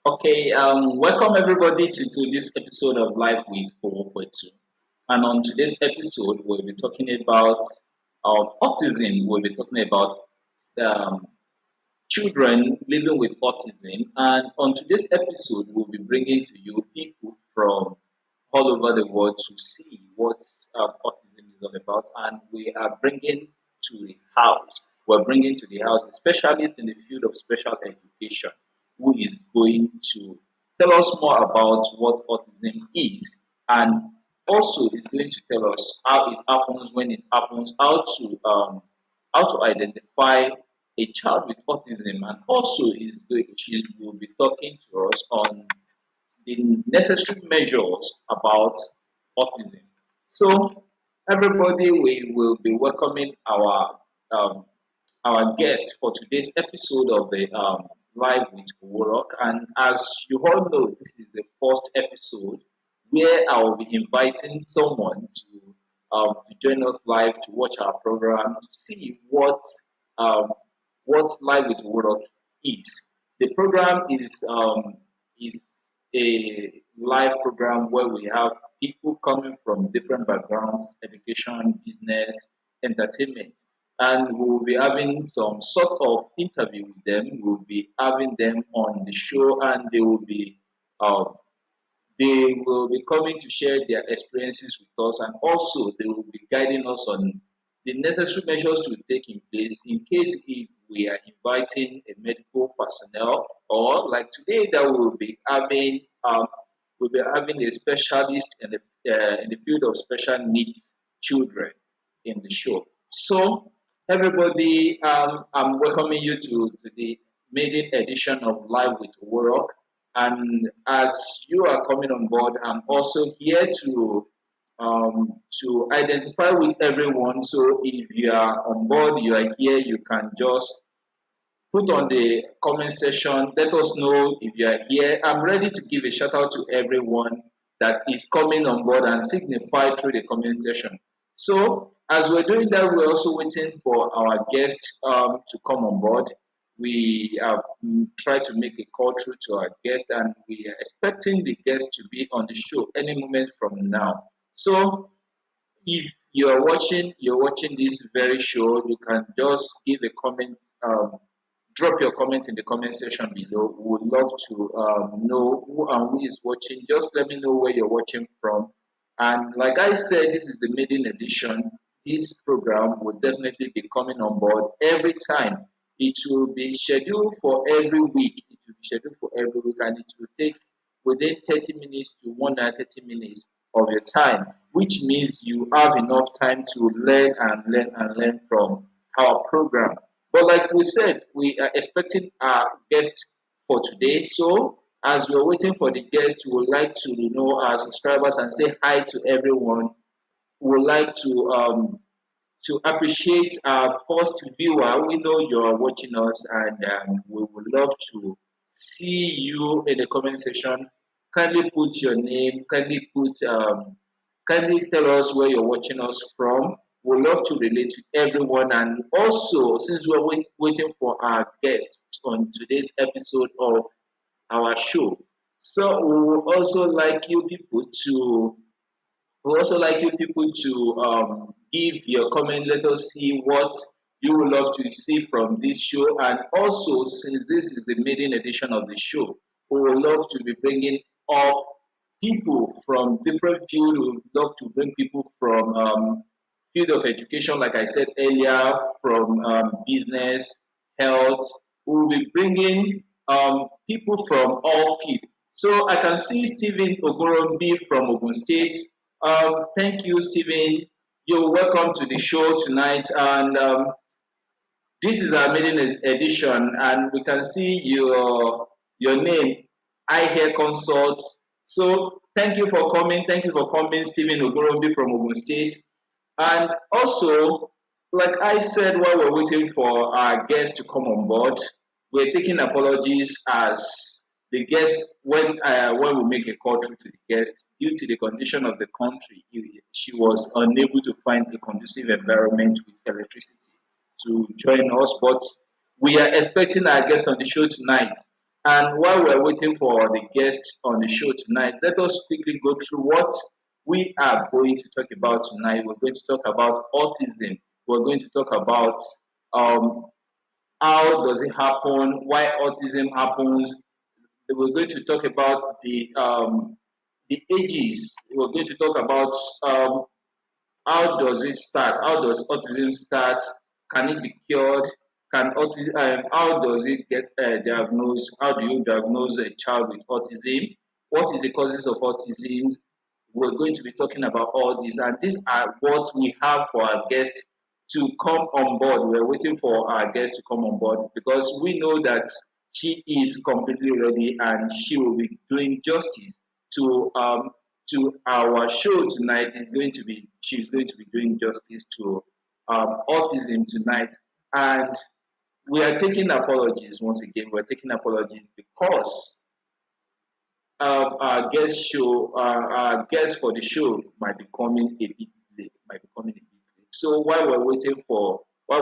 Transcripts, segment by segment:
Okay, welcome everybody to this episode of Life with Owopetu. And on today's episode, we'll be talking about autism. We'll be talking about um, children living with autism. And on today's episode, we'll be bringing to you people from all over the world to see what autism is all about. And we are bringing to the house, we're bringing to the house a specialist in the field of special education who is going to tell us more about what autism is and also is going to tell us how it happens, when it happens, how to identify a child with autism, and also she will be talking to us on the necessary measures about autism. So, everybody, we will be welcoming um, our guest for today's episode of the Live with Work. And as you all know, this is the first episode where I will be inviting someone to join us live to watch our program to see um, what Live with Work is. The program is a live program where we have people coming from different backgrounds, education, business, entertainment, and we will be having some sort of interview with them. We'll be having them on the show, and um, they will be coming to share their experiences with us, and also they will be guiding us on the necessary measures to take in place in case if we are inviting a medical personnel, or like today that we'll be having a specialist in the field of special needs children in the show. So everybody, I'm welcoming you to the maiden edition of Live with Work. And as you are coming on board, I'm also here to identify with everyone. So if you are on board, you are here, you can just put on the comment section. Let us know if you are here. I'm ready to give a shout out to everyone that is coming on board and signify through the comment section. So as we're doing that, we're also waiting for our guest to come on board. We have tried to make a call through to our guest, and we are expecting the guest to be on the show any moment from now. So if you're watching this very show, you can just give a comment, drop your comment in the comment section below. We would love to know who and who is watching. Just let me know where you're watching from. And like I said, this is the maiden edition. This program will definitely be coming on board every time. It will be scheduled for every week. It will be scheduled for every week, and it will take within 30 minutes to 1 hour 30 minutes of your time, which means you have enough time to learn and learn and learn from our program. But like we said, we are expecting our guest for today. So as we're waiting for the guest, we would like to know our subscribers and say hi to everyone. We would like to appreciate our first viewer. We know you're watching us, and we would love to see you in the comment section. Kindly put your name, kindly tell us where you're watching us from. We'd love to relate with everyone. And also, since we're waiting for our guests on today's episode of our show, so we would also like you people to we also like you people to give your comment. Let us see what you would love to see from this show. And also, since this is the maiden edition of the show, we would love to be bringing up people from different fields. We would love to bring people from field of education, like I said earlier, from business, health. We will be bringing people from all fields. So I can see Stephen Ogorombi from Ogun State. Thank you, Stephen. You're welcome to the show tonight. And this is our maiden edition, and we can see your name, I Hair Consult. So thank you for coming. Thank you for coming, Stephen Ogorombi from Ogun State. And also, like I said, while we're waiting for our guest to come on board, we're taking apologies as the guest when we make a call through to the guest due to the condition of the country, she was unable to find a conducive environment with electricity to join us. But we are expecting our guest on the show tonight. And while we're waiting for the guests on the show tonight, let us quickly go through what we are going to talk about tonight. We're going to talk about autism. We're going to talk about um, how does it happen, why autism happens. We're going to talk about the ages. We're going to talk about um, how does it start? How does autism start? Can it be cured? Can autism? How does it get diagnosed? How do you diagnose a child with autism? What is the causes of autism? We're going to be talking about all these, and these are what we have for our guest to come on board. We're waiting for our guest to come on board because we know that she is completely ready and she will be doing justice to our show tonight. Is going to be She's going to be doing justice to autism tonight, and we are taking apologies once again. We're taking apologies because our guest for the show might be coming a bit late. Might be coming a bit late. So while we're waiting for her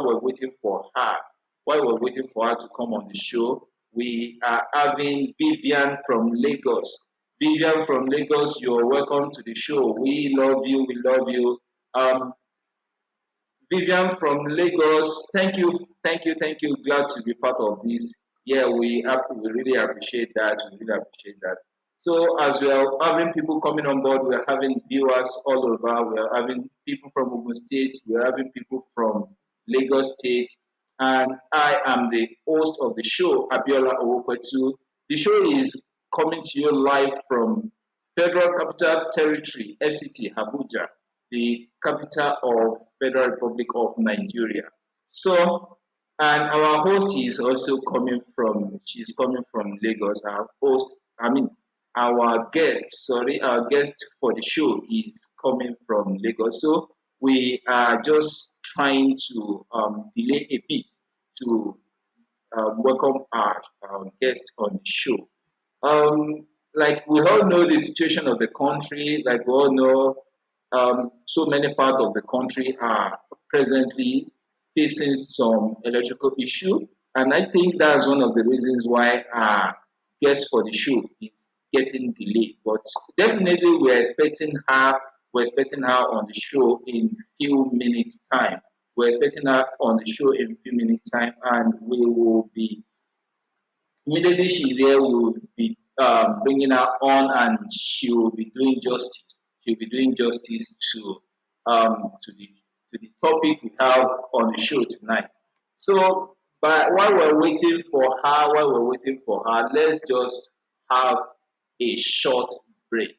to come on the show, we are having Vivian from Lagos. Vivian from Lagos, you're welcome to the show. We love you. We love you. Um, Vivian from Lagos, thank you. Glad to be part of this. Yeah, we really appreciate that. We really appreciate that. So as we are having people coming on board, we are having viewers all over. We are having people from Ogun State. We are having people from Lagos State, and I am the host of the show, Abiola Owopetu. The show is coming to you live from Federal Capital Territory, FCT, Abuja, the capital of Federal Republic of Nigeria. So, and our host is also she's coming from Lagos. Our guest for the show is coming from Lagos. So we are just trying to delay a bit to welcome our guest on the show. Like we all know the situation of the country, like we all know so many parts of the country are presently facing some electrical issue, and I think that's one of the reasons why our guest for the show is getting delayed. But definitely, We're expecting her on the show in few minutes time. We're expecting her on the show in few minutes time, and we will be immediately she's there, we will be bringing her on, and she will be doing justice. She'll be doing justice to the topic we have on the show tonight. So, but while we're waiting for her, let's just have a short break.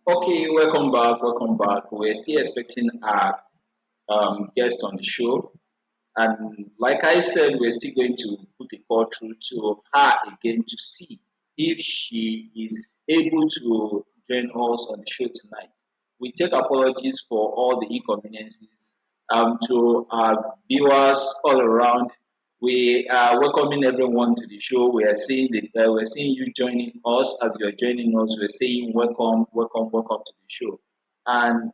Okay, welcome back. Welcome back. We're still expecting our guest on the show. And like I said, we're still going to put a call through to her again to see if she is able to join us on the show tonight. We take apologies for all the inconveniences to our viewers all around. We are welcoming everyone to the show. We're seeing you joining us. As you're joining us, we're saying welcome, welcome, welcome to the show. And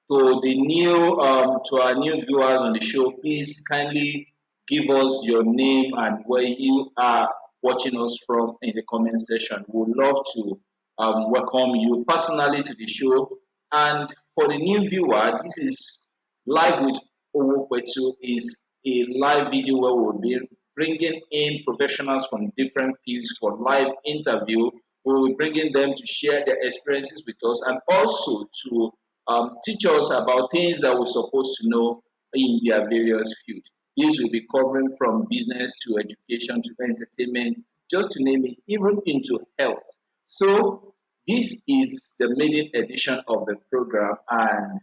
to our new viewers on the show, please kindly give us your name and where you are watching us from in the comment section. We'd love to welcome you personally to the show. And for the new viewer, this is Live with Owopetu is a live video where we'll be bringing in professionals from different fields for live interview. We'll be bringing them to share their experiences with us and also to teach us about things that we're supposed to know in their various fields. This will be covering from business to education to entertainment, just to name it, even into health. So this is the maiden edition of the program, and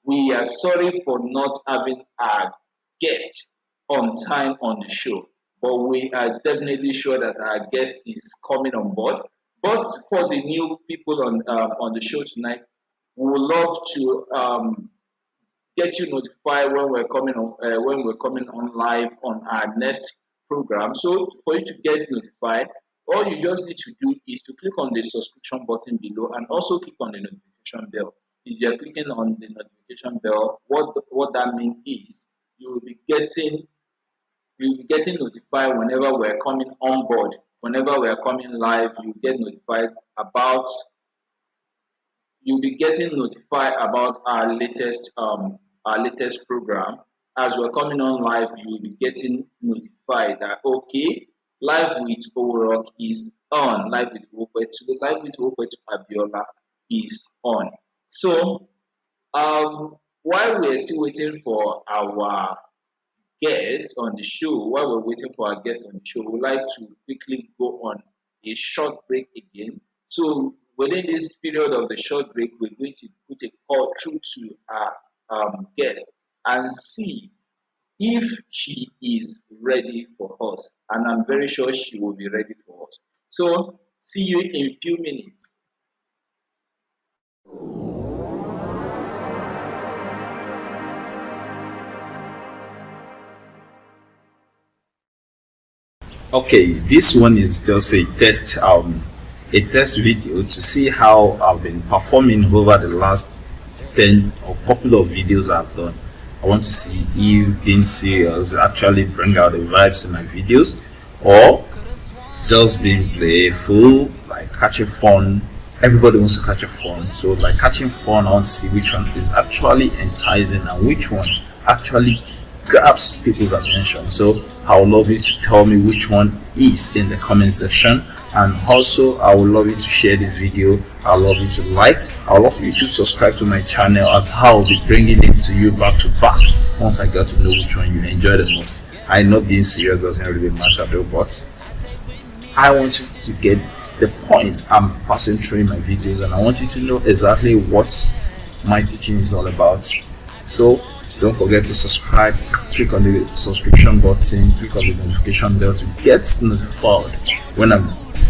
we are sorry for not having our guest on time on the show, but we are definitely sure that our guest is coming on board. But for the new people on the show tonight, we would love to get you notified when we're coming on live on our next program. So for you to get notified, all you just need to do is to click on the subscription button below and also click on the notification bell. If you're clicking on the notification bell, what that means is you will be getting you'll be getting notified whenever we're coming on board. Whenever we're coming live, you get notified about you'll be getting notified about our latest program. As we're coming on live, you'll be getting notified that okay, live with Orock is on, live with Owopetu Abiola is on. So while we're still waiting for our guest on the show, while we're waiting for our guest on the show, we'd like to quickly go on a short break again. So within this period of the short break, we're going to put a call through to our guest and see if she is ready for us. And I'm very sure she will be ready for us. So see you in a few minutes. Okay, this one is just a test video to see how I've been performing over the last 10 or couple of videos I've done. I want to see if being serious actually bring out the vibes in my videos, or just being playful, like catching fun. Everybody wants to catch a fun, so like catching fun, I want to see which one is actually enticing and which one actually grabs people's attention. So I would love you to tell me which one is in the comment section, and also I would love you to share this video. I would love you to like. I would love you to subscribe to my channel, as how I'll be bringing it to you back to back once I get to know which one you enjoy the most. I know being serious doesn't really matter though, but I want you to get the point I'm passing through in my videos, and I want you to know exactly what my teaching is all about. So don't forget to subscribe, click on the subscription button, click on the notification bell to get notified when I'm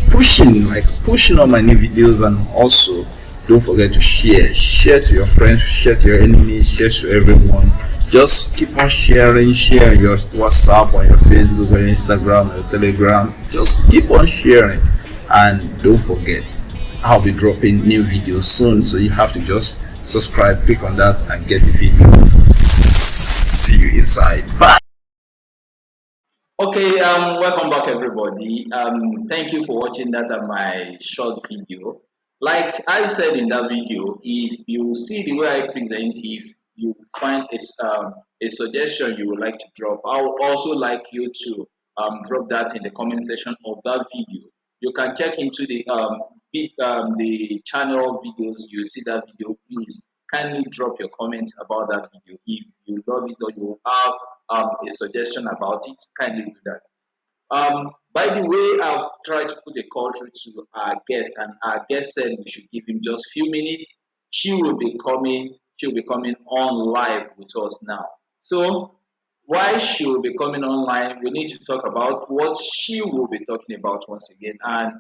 pushing on my new videos. And also don't forget to share to your friends, share to your enemies, share to everyone. Just keep on sharing, share your WhatsApp, on your Facebook, or your Instagram, or your Telegram. Just keep on sharing, and don't forget, I'll be dropping new videos soon, so you have to just subscribe, click on that, and get the video. See you inside. Bye. Okay, welcome back everybody. Thank you for watching that my short video. Like I said in that video, if you see the way I present, if you find a suggestion you would like to drop, I would also like you to drop that in the comment section of that video. You can check into the channel videos. You see that video, please kindly drop your comments about that video. If you love it or you have a suggestion about it, kindly do that. By the way, I've tried to put a call through to our guest, and our guest said we should give him just few minutes. She will be coming. She will be coming on live with us now. So, why she will be coming online, we need to talk about what she will be talking about once again. And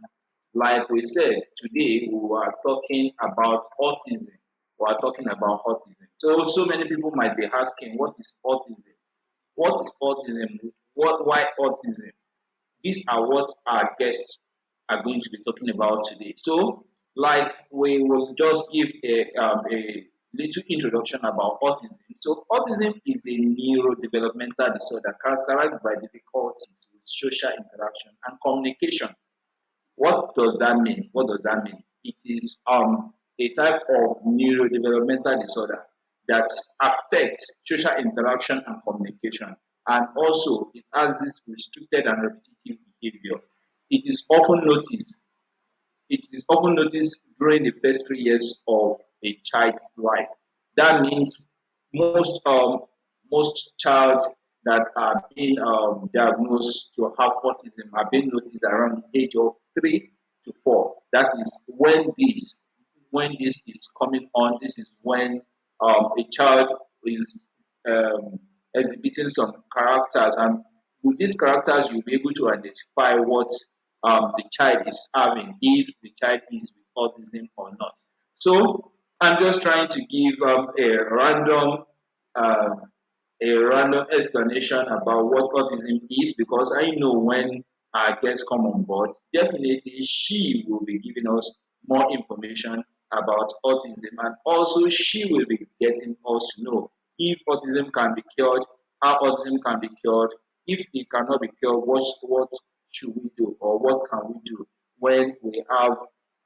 like we said, today we are talking about autism. We are talking about autism. So many people might be asking, what is autism? What is autism? Why autism? These are what our guests are going to be talking about today. So, like we will just give a little introduction about autism. So, autism is a neurodevelopmental disorder characterized by difficulties with social interaction and communication. What does that mean? What does that mean? It is a type of neurodevelopmental disorder that affects social interaction and communication, and also it has this restricted and repetitive behavior. It is often noticed. It is often noticed during the first 3 years of a child's life. That means most most child that are being diagnosed to have autism are being noticed around the age of 3 to 4. That is when this is coming on. This is when a child is um, exhibiting some characters, and with these characters you'll be able to identify what the child is having, if the child is with autism or not. So I'm just trying to give um, a random explanation about what autism is, because I know when our guests come on board, definitely she will be giving us more information about autism, and also she will be getting us to know if autism can be cured, how autism can be cured. If it cannot be cured, what should we do, or what can we do when we have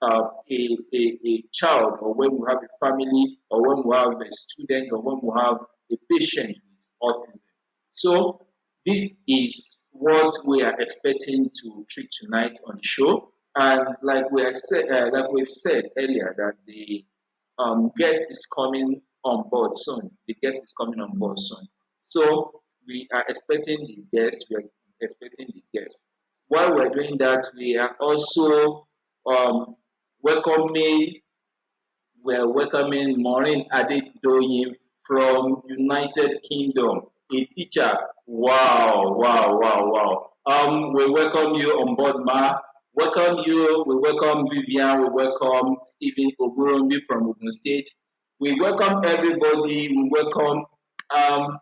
a child, or when we have a family, or when we have a student, or when we have a patient with autism. So this is what we are expecting to treat tonight on the show. And like we've said earlier, that the guest is coming on board soon. The guest is coming on board soon. So we are expecting the guest. We are expecting the guest. While we're doing that, we are also um, welcoming we're welcoming Maureen Adedoyin from United Kingdom, a teacher. Wow, wow, wow, wow. We welcome you on board, Ma. Welcome you. We welcome Vivian. We welcome Stephen Oburombi from Ogun State. We welcome everybody. We welcome um,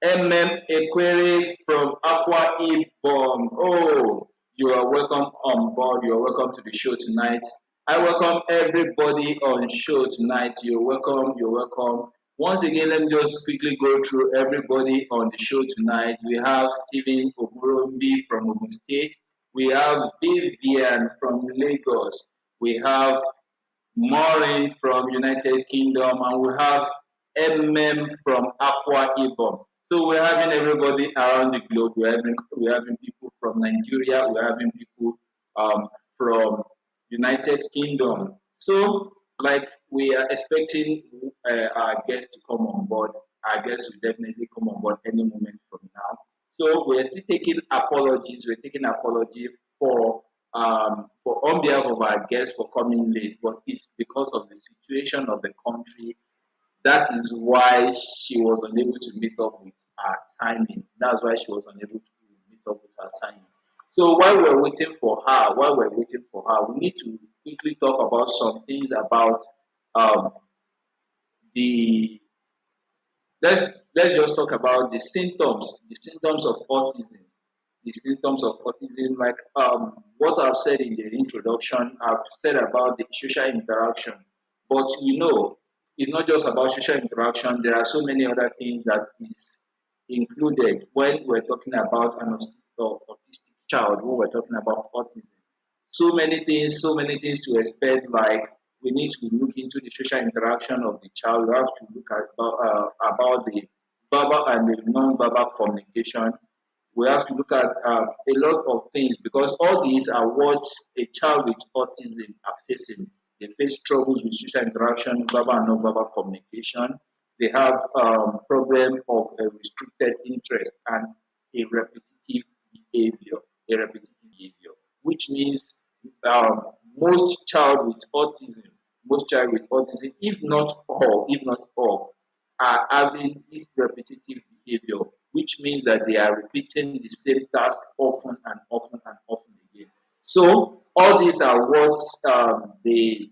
Equere from Aqua Ibom. Oh, you are welcome on board. You are welcome to the show tonight. I welcome everybody on show tonight. You're welcome. You're welcome. Once again, let me just quickly go through everybody on the show tonight. We have Stephen Oburombi from Ogun State. We have Vivian from Lagos. We have Maureen from United Kingdom, and we have from Aqua Ibom. So we're having everybody around the globe. We're having people from Nigeria. We're having people from United Kingdom. So like we are expecting our guests to come on board. Our guests will definitely come on board any moment from now. So we're still taking apologies. We're taking apology for on behalf of our guests for coming late, but it's because of the situation of the country. That is why she was unable to meet up with her timing. That's why she was unable to meet up with her timing. So while we're waiting for her, we need to quickly talk about some things about um, the let's let's just talk about the symptoms of autism, the symptoms of autism. Like what I've said in the introduction, I've said about the social interaction, but it's not just about social interaction. There are so many other things that is included when we're talking about an autistic child, when we're talking about autism. So many things to expect. Like we need to look into the social interaction of the child. We have to look at about the verbal and the non-verbal communication. We have to look at a lot of things, because all these are what a child with autism are facing. They face troubles with social interaction, verbal and non-verbal communication. They have problem of a restricted interest and a repetitive behavior, a repetitive behavior, which means um, most child with autism, most child with autism, if not all, are having this repetitive behavior, which means that they are repeating the same task often and often and often again. So all these are what they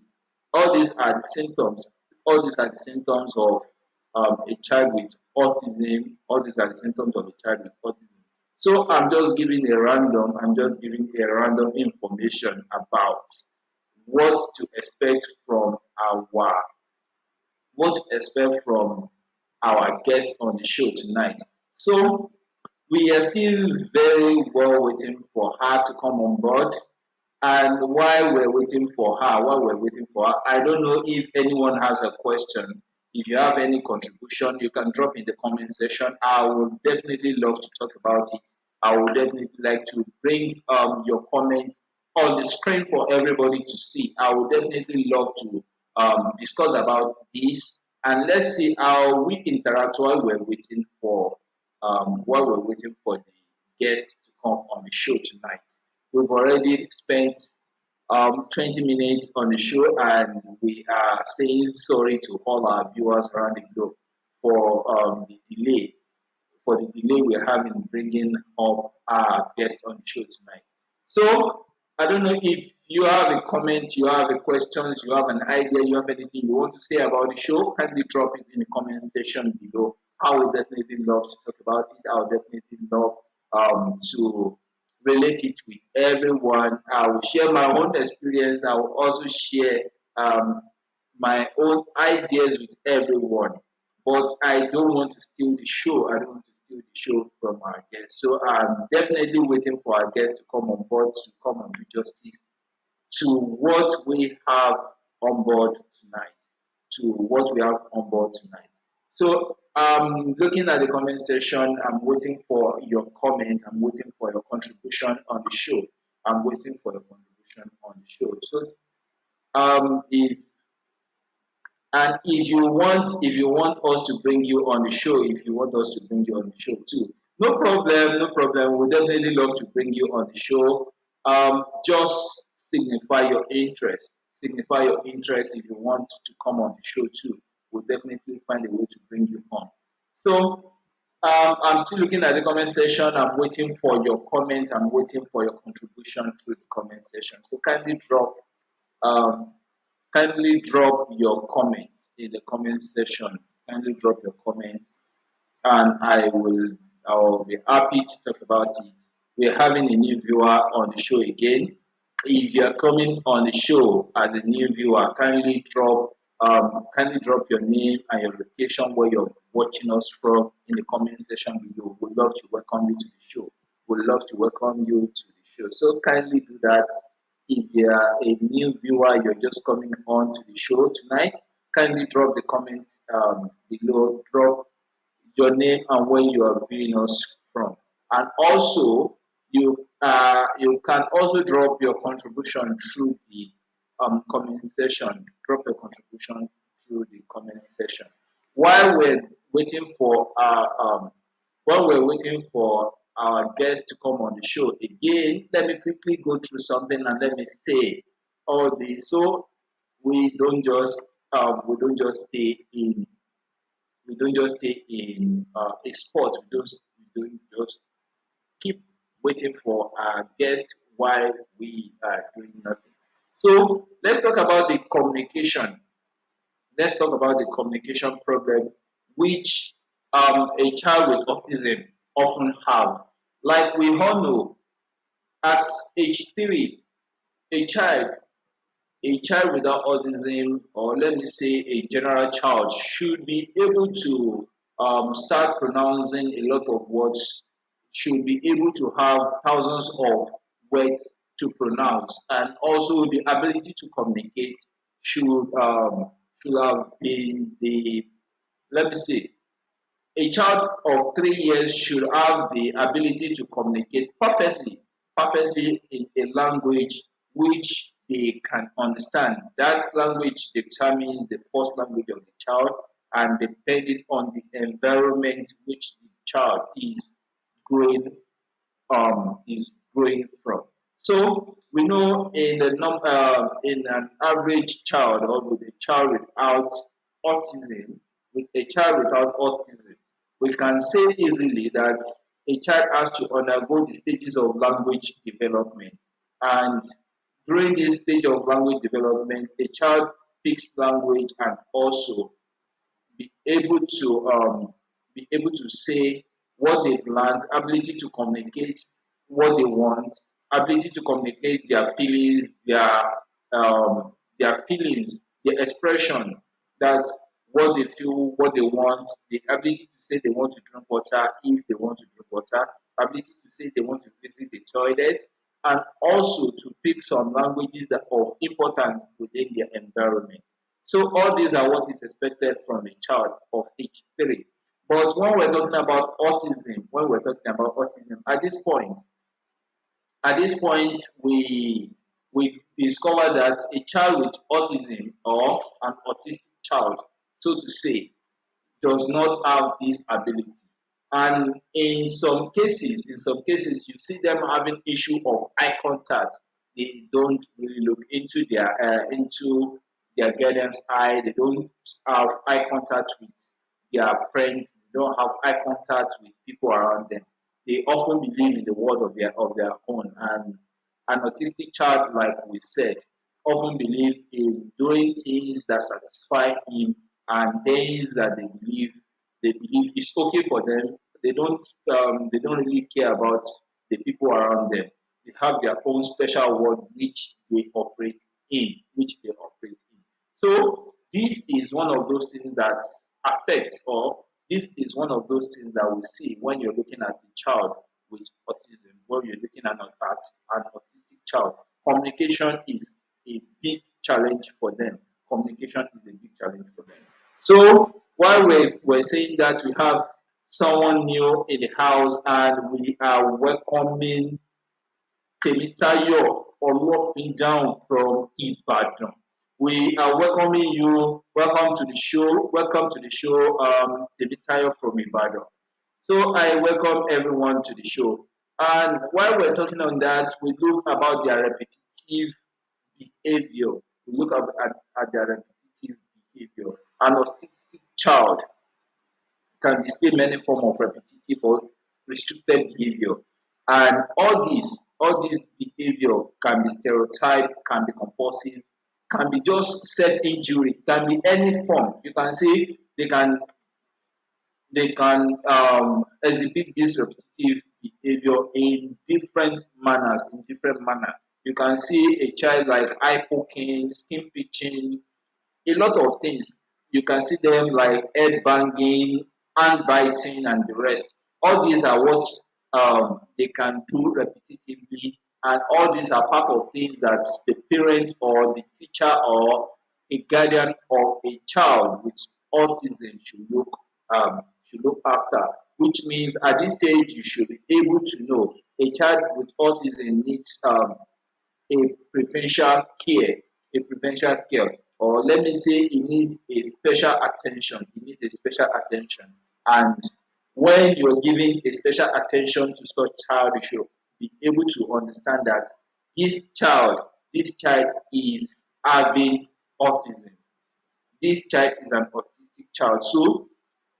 all these are the symptoms. All these are the symptoms of a child with autism. All these are the symptoms of a child with autism. So I'm just giving a random information about what to expect from our what to expect from our guest on the show tonight. So we are still very well waiting for her to come on board. And while we're waiting for her, I don't know if anyone has a question. If you have any contribution, you can drop in the comment section. I would definitely love to talk about it. I would definitely like to bring your comments on the screen for everybody to see. I would definitely love to discuss about this, and let's see how we interact while we're waiting for the guest to come on the show tonight. We've already spent 20 minutes on the show, and we are saying sorry to all our viewers around the globe for the delay we're having bringing up our guest on the show tonight. So I don't know if you have a comment, you have a questions, you have an idea, you have anything you want to say about the show, kindly drop it in the comment section below. I would definitely love to talk about it. I would definitely love to relate it with everyone. I will share my own experience. I will also share um, my own ideas with everyone. But I don't want to steal the show. I don't want to steal the show from our guests. So I'm definitely waiting for our guests to come on board to come and do justice to what we have on board tonight. To what we have on board tonight. So I'm looking at the comment section. I'm waiting for your comment. I'm waiting for your contribution on the show. I'm waiting for your contribution on the show. So if if you want us to bring you on the show, if you want us to bring you on the show too, no problem, no problem. We'll definitely love to bring you on the show. Just signify your interest. Signify your interest if you want to come on the show too. We'll definitely find a way to bring you on. So I'm still looking at the comment section. I'm waiting for your comment. I'm waiting for your contribution through the comment section. So um, kindly drop your comments in the comment section. Kindly drop your comments, and I will be happy to talk about it. We're having a new viewer on the show again. If you are coming on the show as a new viewer, kindly drop your name and your location where you're watching us from in the comment section below. We'd love to welcome you to the show. We'd love to welcome you to the show. So kindly do that. If you are a new viewer, you're just coming on to the show tonight, kindly drop the comments below. Drop your name and where you are viewing us from. And also, you can also drop your contribution through the comment section. Drop your contribution through the comment section. While we're waiting for our guest to come on the show again, let me quickly go through something and let me say all this so we don't just stay in a spot. We don't just keep waiting for our guest while we are doing nothing. So let's talk about the communication. Let's talk about the communication problem which a child with autism often have. Like we all know, at age 3, a child a child without autism, or let me say a general child, should be able to start pronouncing a lot of words, should be able to have thousands of words to pronounce, and also the ability to communicate should should have been the let me say a child of 3 years should have the ability to communicate perfectly in a language which they can understand. That language determines the first language of the child, and depending on the environment which the child growing is growing from. So we know in an average child or with a child without autism, we can say easily that a child has to undergo the stages of language development. And during this stage of language development, a child picks language and also be able to say what they've learned, ability to communicate what they want, ability to communicate their feelings, their expression. That's what they feel, what they want, the ability to say they want to drink water if they want to drink water, ability to say they want to visit the toilet, and also to pick some languages that are of importance within their environment. So all these are what is expected from a child of age 3. But when we're talking about autism, at this point, we discover that a child with autism or an autistic child, so to say, does not have this ability. And in some cases, you see them having issue of eye contact. They don't really look into their guardian's eye. They don't have eye contact with their friends. They don't have eye contact with people around them. They often believe in the world of their own. And an autistic child, like we said, often believe in doing things that satisfy him and things that they believe is okay for them. They don't really care about the people around them. They have their own special world which they operate in. So this is one of those things that affects, or this is one of those things that we see when you're looking at a child with autism, when you're looking at an autistic child. Communication is a big challenge for them. Communication is a big challenge for them. So while we're saying that, we have someone new in the house and we are welcoming Temitayo Olajide from Ibadan. We are welcoming you. Welcome to the show. Welcome to the show, Temitayo from Ibadan. So I welcome everyone to the show. And while we're talking on that, we look about their repetitive behavior. We look at their repetitive behavior. An autistic child can display many forms of repetitive or restricted behavior. And all these behavior can be stereotyped, can be compulsive, can be just self-injury, can be any form. You can say they can exhibit this repetitive behavior in different manners, in different manner. You can see a child like eye poking, skin pitching, a lot of things. You can see them like head banging, hand biting, and the rest. All these are what they can do repetitively, and all these are part of things that the parent or the teacher or a guardian of a child with autism should look after. Which means at this stage you should be able to know a child with autism needs a preferential care, a preferential care, or let me say it needs a special attention. It needs a special attention. And when you're giving a special attention to such child, you should be able to understand that this child, this child is having autism. This child is an autistic child. So,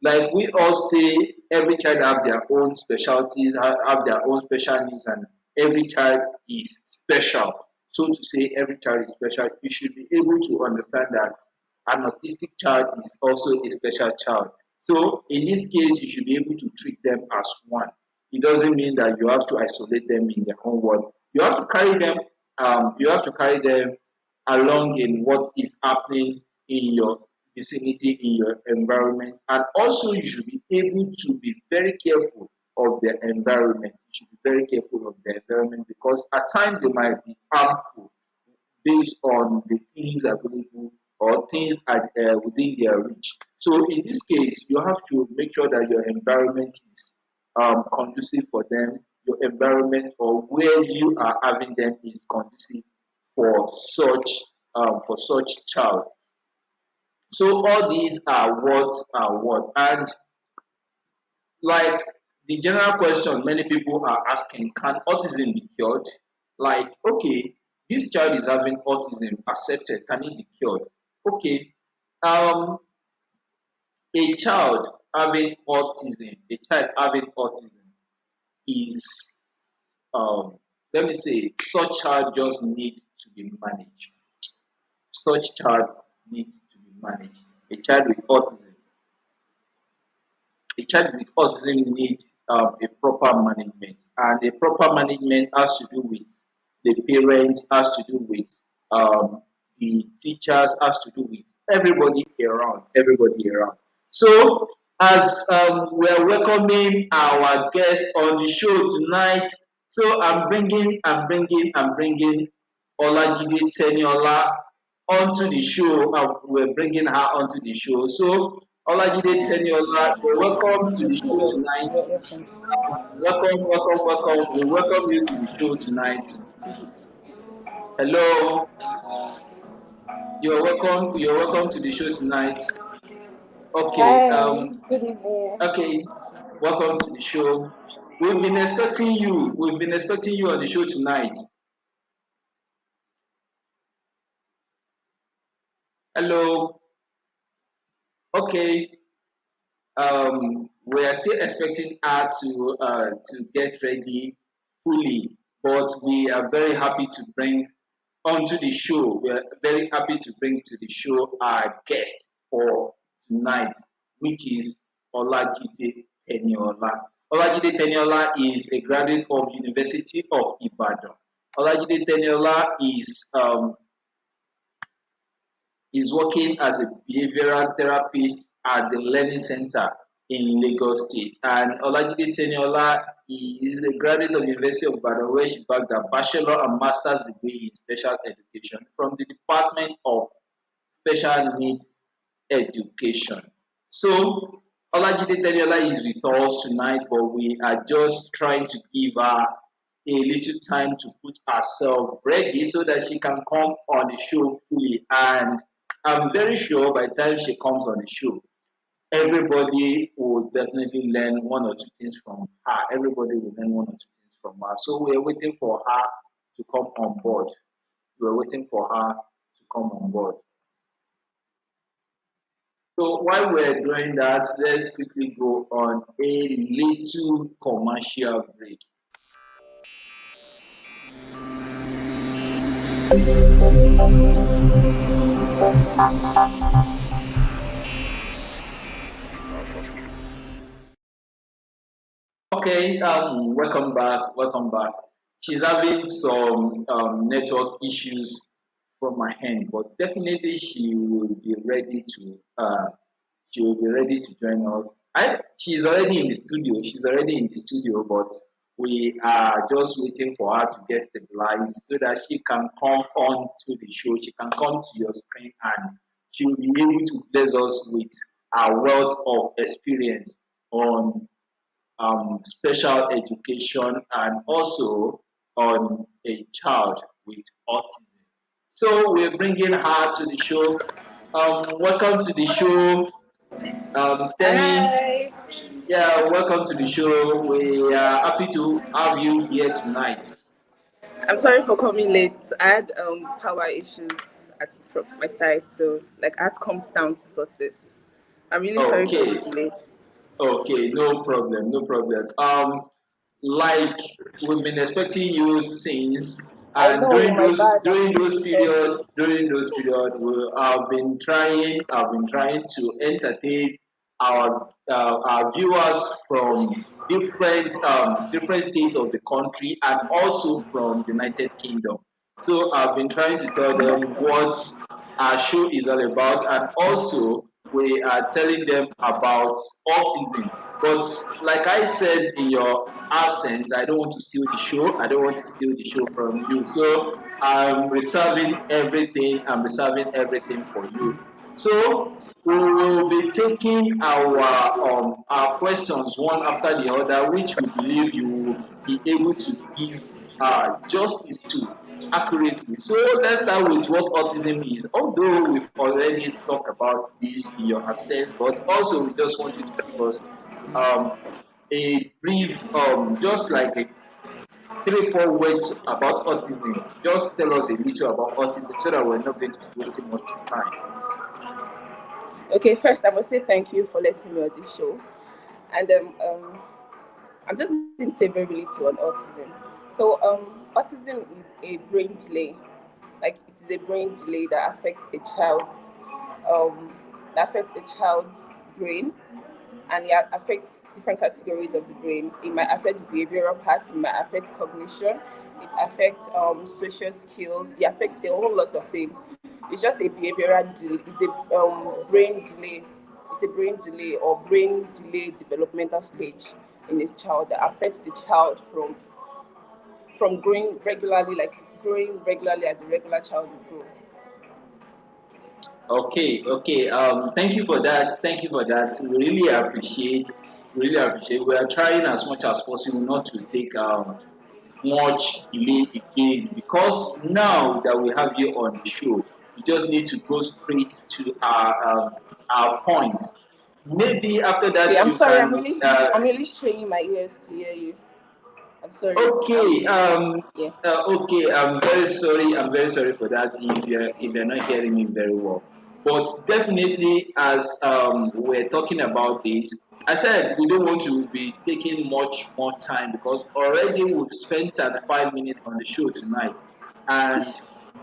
like we all say, every child have their own specialties, have their own special needs, and every child is special. So to say every child is special, you should be able to understand that an autistic child is also a special child. So in this case, you should be able to treat them as one. It doesn't mean that you have to isolate them in their own world. You have to carry them. You have to carry them along in what is happening in your vicinity, in your environment. And also, you should be able to be very careful of the environment. You should be very careful of the environment because at times they might be harmful based on the things available or things within their reach. So in this case, you have to make sure that your environment is conducive for them. Your environment or where you are having them is conducive for such child. So all these are what, and like the general question many people are asking: Can autism be cured? Like, okay, this child is having autism, accepted. Can it be cured? Okay, um, a child having autism is let me say, such child just need to be managed. Such child needs to be managed. A child with autism a child with autism needs a proper management, and a proper management has to do with the parents, has to do with the teachers, has to do with everybody around. So, as we are welcoming our guest on the show tonight, so I'm bringing Olajide Teniola onto the show. We're bringing her onto the show. So, Olajide Teniola, you're welcome to the show tonight. Welcome, welcome, welcome. We welcome you to the show tonight. Hello, you're welcome. You're welcome to the show tonight. Okay, Hi, good evening. okay. Welcome to the show. We've been expecting you. We've been expecting you on the show tonight. Hello. Okay. We are still expecting her to get ready fully, but we are very happy to bring onto the show. We are very happy to bring to the show our guest for tonight, which is Olajide Teniola. Olajide Teniola is a graduate of University of Ibadan. Olajide Teniola is working as a behavioral therapist at the Learning Center in Lagos State. And Olajide Teniola is a graduate of University of Ibadan where she bagged a bachelor and master's degree in special education from the Department of Special Needs Education. So Olajide Teniola is with us tonight, but we are just trying to give her a little time to put herself ready so that she can come on the show fully. And I'm very sure by the time she comes on the show, everybody will definitely learn one or two things from her. Everybody will learn one or two things from her. So we're waiting for her to come on board. We're waiting for her to come on board. So while we're doing that, let's quickly go on a little commercial break. Okay, welcome back. Welcome back. She's having some network issues from my end, but definitely she will be ready to join us. She's already in the studio. She's already in the studio, but we are just waiting for her to get stabilized so that she can come on to the show. She can come to your screen and she will be able to bless us with a wealth of experience on special education and also on a child with autism. So we're bringing her to the show. Welcome to the show, Tenny. Hi. Yeah, welcome to the show. We are happy to have you here tonight. I'm sorry for coming late. I had power issues from my side, so like I had to come down to sort this. I'm really sorry for the Okay, delay. okay, no problem, no problem. Like we've been expecting you since, I and know my bad. I'm really sorry. during those period, I've been trying to entertain our viewers from different states of the country and also from United Kingdom. So I've been trying to tell them what our show is all about, and also we are telling them about autism. But like I said in your absence, I don't want to steal the show. I don't want to steal the show from you. So I'm reserving everything. I'm reserving everything for you. So we will be taking our questions one after the other, which we believe you will be able to give justice to accurately. So let's start with what autism is. Although we've already talked about this in your absence, but also we just want you to give us um, a brief, just like a 3 4 words about autism. Just tell us a little about autism so that we're not going to be wasting much time. Okay, first I must say thank you for letting me on this show, and I'm just going to say very little on autism. So autism is a brain delay. Like it is a brain delay um, that affects a child's brain, and it affects different categories of the brain. It might affect behavioral parts, it might affect cognition, it affects social skills, it affects a whole lot of things. It's just a behavioral delay, it's a brain delay, it's a brain delay or brain delay developmental stage in a child that affects the child from growing regularly as a regular child would grow. Okay, okay. Thank you for that. Thank you for that. We really appreciate. Really appreciate. We are trying as much as possible not to take much delay again because now that we have you on the show, we just need to go straight to our points. Maybe after Okay, that I'm you sorry, can. I'm really straining my ears to hear you. I'm sorry. Okay. Yeah. Okay. I'm very sorry. I'm very sorry for that. If you're not hearing me very well. But definitely, as we're talking about this, I said we don't want to be taking much more time because already we've spent 35 minutes on the show tonight, and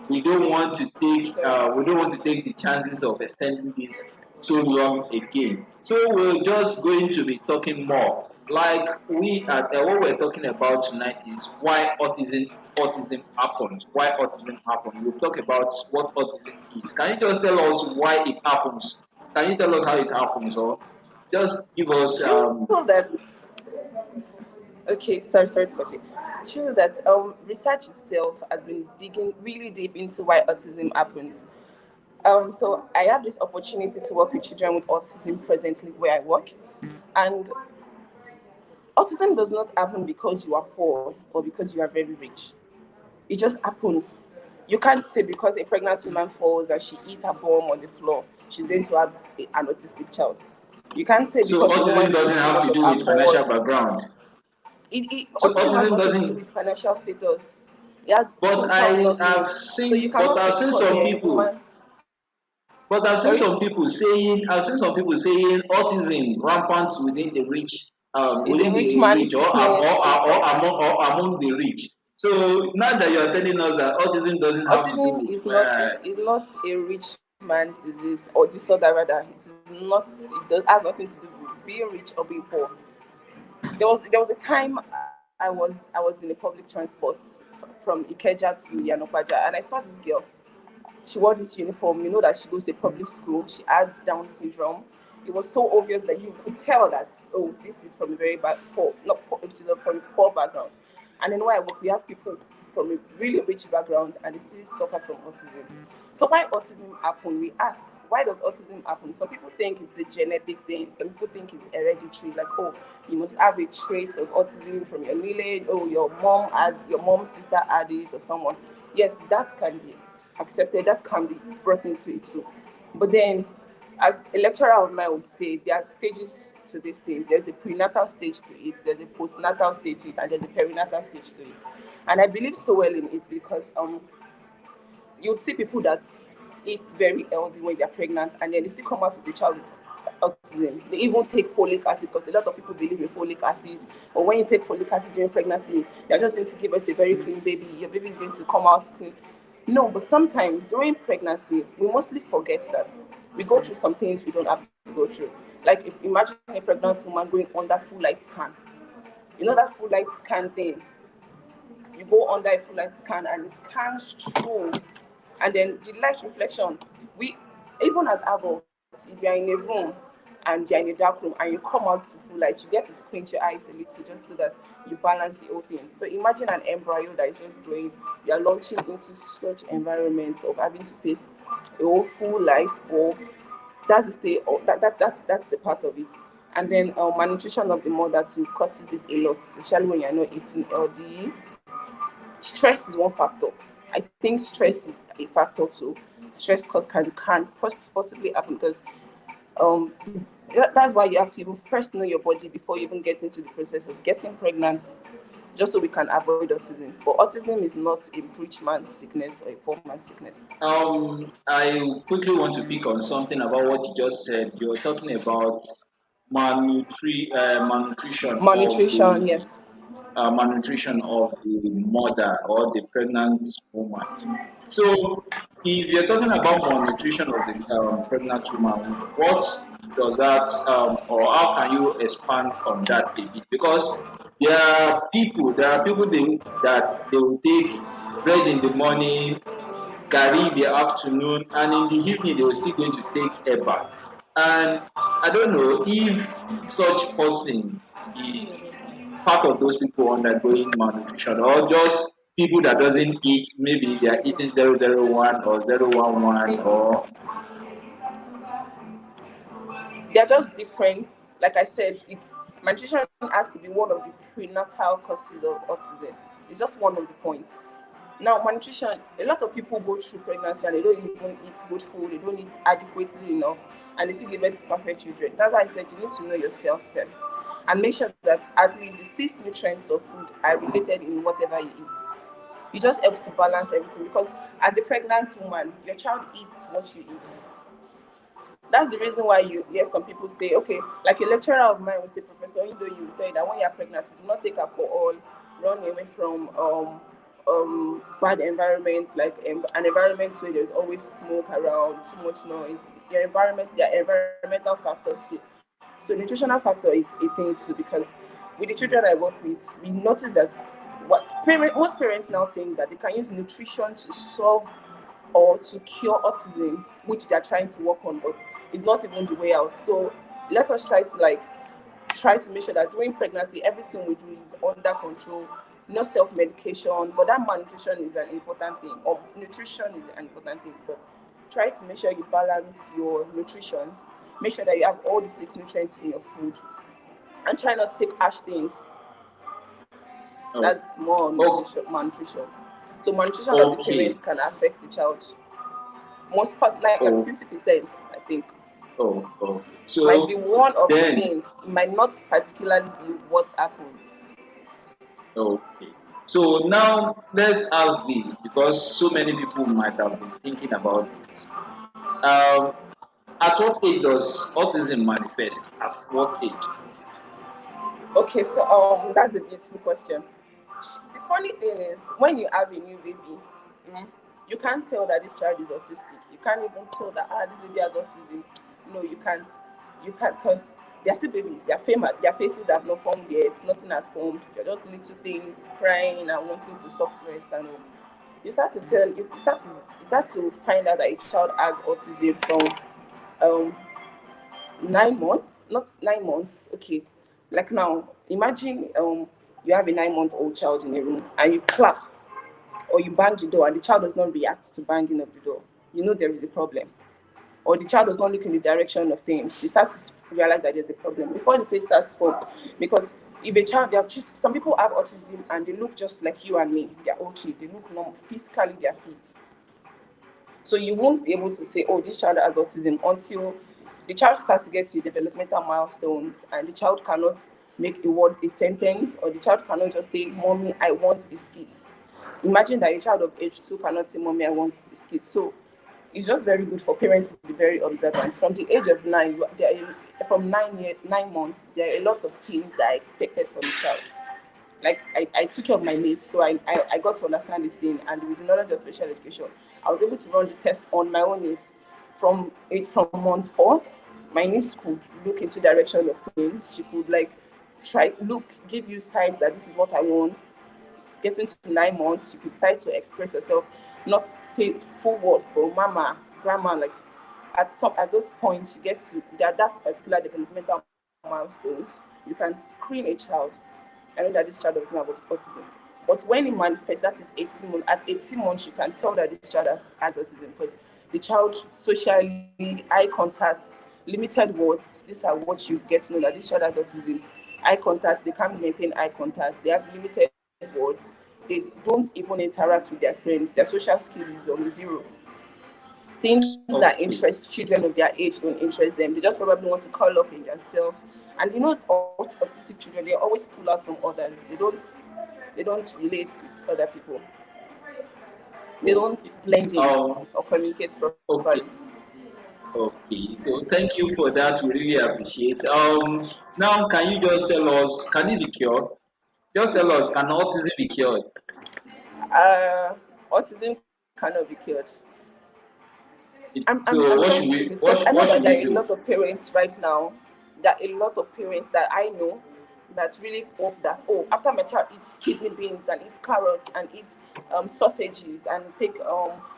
we don't want to take the chances of extending this so long again. So we're just going to be talking more. Like what we're talking about tonight is why autism happens. Why autism happens. We've talked about what autism is. Can you just tell us why it happens? Can you tell us how it happens, or just give us True that Okay, sorry to cut you. True that research itself has been digging really deep into why autism happens. So I have this opportunity to work with children with autism presently where I work, and autism does not happen because you are poor or because you are very rich. It just happens. You can't say because a pregnant woman falls and she eats her bum on the floor, she's going to have an autistic child. You can't say so because a woman autism doesn't drinks too have much to of do with financial alcohol. background. So Autism has autism nothing to do doesn't. with financial status. It has But total I have nothing. So you seen, but cannot say I've seen because some a people, woman. but Sorry, I've seen some people saying autism rampant within is a within rich the man rich, sickness. Is or among the rich. So now that you are telling us that autism doesn't have to do autism with, is not a rich man's disease or disorder rather. It is not. Has nothing to do with being rich or being poor. There was a time I was in a public transport from Ikeja to Yanokwaja, and I saw this girl. She wore this uniform. You know that she goes to a public school. She had Down syndrome. It was so obvious that you could tell that, oh, this is from a very bad poor, not poor, she's from a poor background. And then where I work, we have people from a really rich background and they still suffer from autism. So why autism happen? We ask, why does autism happen? Some people think it's a genetic thing. Some people think it's hereditary. Like, oh, you must have a trait of autism from your lineage. Oh, your mom's sister had it or someone. Yes, that can be accepted. That can be brought into it too. But then, as a lecturer of mine would say, there are stages to this thing. There's a prenatal stage to it, there's a postnatal stage to it, and there's a perinatal stage to it. And I believe so well in it because you'd see people that eat very healthy when they're pregnant and then they still come out with a child with autism. They even take folic acid because a lot of people believe in folic acid. Or when you take folic acid during pregnancy, you're just going to give birth to a very clean baby. Your baby is going to come out clean. No, but sometimes during pregnancy, we mostly forget that we go through some things we don't have to go through. Like imagine a pregnant woman going under full light scan. You know that full light scan thing, you go under a full light scan and it scans through, and then the light reflection, we, even as adults, if you're in a room and you're in a dark room and you come out to full light, you get to squint your eyes a little just so that you balance the whole thing. So imagine an embryo that is just growing, you're launching into such environments of having to face a whole full light bulb. That's the state that's a part of it. And then malnutrition of the mother too causes it a lot, especially when you're not eating healthy. Stress is one factor. I think stress is a factor too. Stress cause can possibly happen because um that's why you have to even first know your body before you even get into the process of getting pregnant, just so we can avoid autism. But autism is not a rich man's sickness or a poor man's sickness. I quickly want to pick on something about what you just said. You're talking about malnutrition of Malnutrition, the yes. mother or the pregnant woman. So, if you're talking about malnutrition of the pregnant woman, what does that, or how can you expand on that a bit? Because there are people that they will take bread in the morning, garri in the afternoon, and in the evening they were still going to take eba. And I don't know if such person is part of those people undergoing malnutrition or just people that doesn't eat, maybe they are eating 001 or 011 See, or they're just different. Like I said, it's malnutrition has to be one of the prenatal causes of autism. It's just one of the points. Now, malnutrition, a lot of people go through pregnancy and they don't even eat good food, they don't eat adequately enough, and they still give birth to perfect children. That's why I said you need to know yourself first and make sure that at least the six nutrients of food are related in whatever you eat. It just helps to balance everything because as a pregnant woman, your child eats what you eat. That's the reason why you hear some people say, okay, like a lecturer of mine will say, Professor, you know, you will tell you that when you're pregnant, do not take alcohol, run away from bad environments, like an environment where there's always smoke around, too much noise. Your environment, there are environmental factors too. So nutritional factor is a thing too, because with the children I work with, we notice that most parents now think that they can use nutrition to solve or to cure autism, which they're trying to work on, but it's not even the way out. So let us try to make sure that during pregnancy everything we do is under control, no self-medication, but that malnutrition is an important thing, or nutrition is an important thing. But try to make sure you balance your nutritions, make sure that you have all the six nutrients in your food, and try not to take harsh things. Oh, That's more oh, malnutrition. So malnutrition of the okay. parents can affect the child like Oh, 50%, I think. okay. Might be So one of the then, things. It might not particularly be what happens. okay. So now let's ask this because so many people might have been thinking about this. Um, at what age does autism manifest? At what age? Okay, so that's a beautiful question. The funny thing is, when you have a new baby, mm, you can't tell that this child is autistic. You can't even tell that this baby has autism. No, you can't. You can't, because they're still babies. Their faces have not formed yet. Nothing has formed. They're just little things, crying and wanting to suck breast and all. You start to find out that a child has autism from um 9 months, not 9 months. Okay, like now, imagine you have a 9-month-old child in a room and you clap or you bang the door and the child does not react to banging of the door. You know there is a problem. Or the child does not look in the direction of things. You start to realize that there's a problem before the face starts form. Because if a child, some people have autism and they look just like you and me. They're okay. They look normal. Physically, they're fit. So you won't be able to say, oh, this child has autism until the child starts to get to developmental milestones and the child cannot make a word a sentence, or the child cannot just say, Mommy, I want biscuits. Imagine that a child of age 2 cannot say, Mommy, I want biscuits. So it's just very good for parents to be very observant. From the age of 9, from 9 months, there are a lot of things that are expected from the child. Like I took care of my niece, so I got to understand this thing, and with the knowledge of special education, I was able to run the test on my own niece. From month 4, my niece could look into direction of things. She could like give you signs that this is what I want. Getting to 9 months, she could start to express herself, not say full words, but mama, grandma, like at those points you get to that particular developmental milestones, you can screen a child. I know that this child doesn't have autism. But when it manifests, that is 18 months. At 18 months, you can tell that this child has autism, because the child socially, eye contact, limited words, these are what you get to know that this child has autism. Eye contact, they can't maintain eye contact. They have limited words. They don't even interact with their friends. Their social skill is on zero. Things that Okay. interest children of their age don't interest them. They just probably want to curl up in themselves. And you know, autistic children, they always pull out from others. They don't relate with other people. They don't Okay. blend in Um, or communicate properly. okay. Okay. So thank you for that. We really appreciate. Now can you just tell us, can it be cured? Just tell us, can autism be cured? Uh, Autism cannot be cured. I'm So sorry what to should we discuss. I know that what there should are a we lot do? of parents right now, that a lot of parents that I know that really hope that, oh, after my child eats kidney beans and eats carrots and eats sausages and take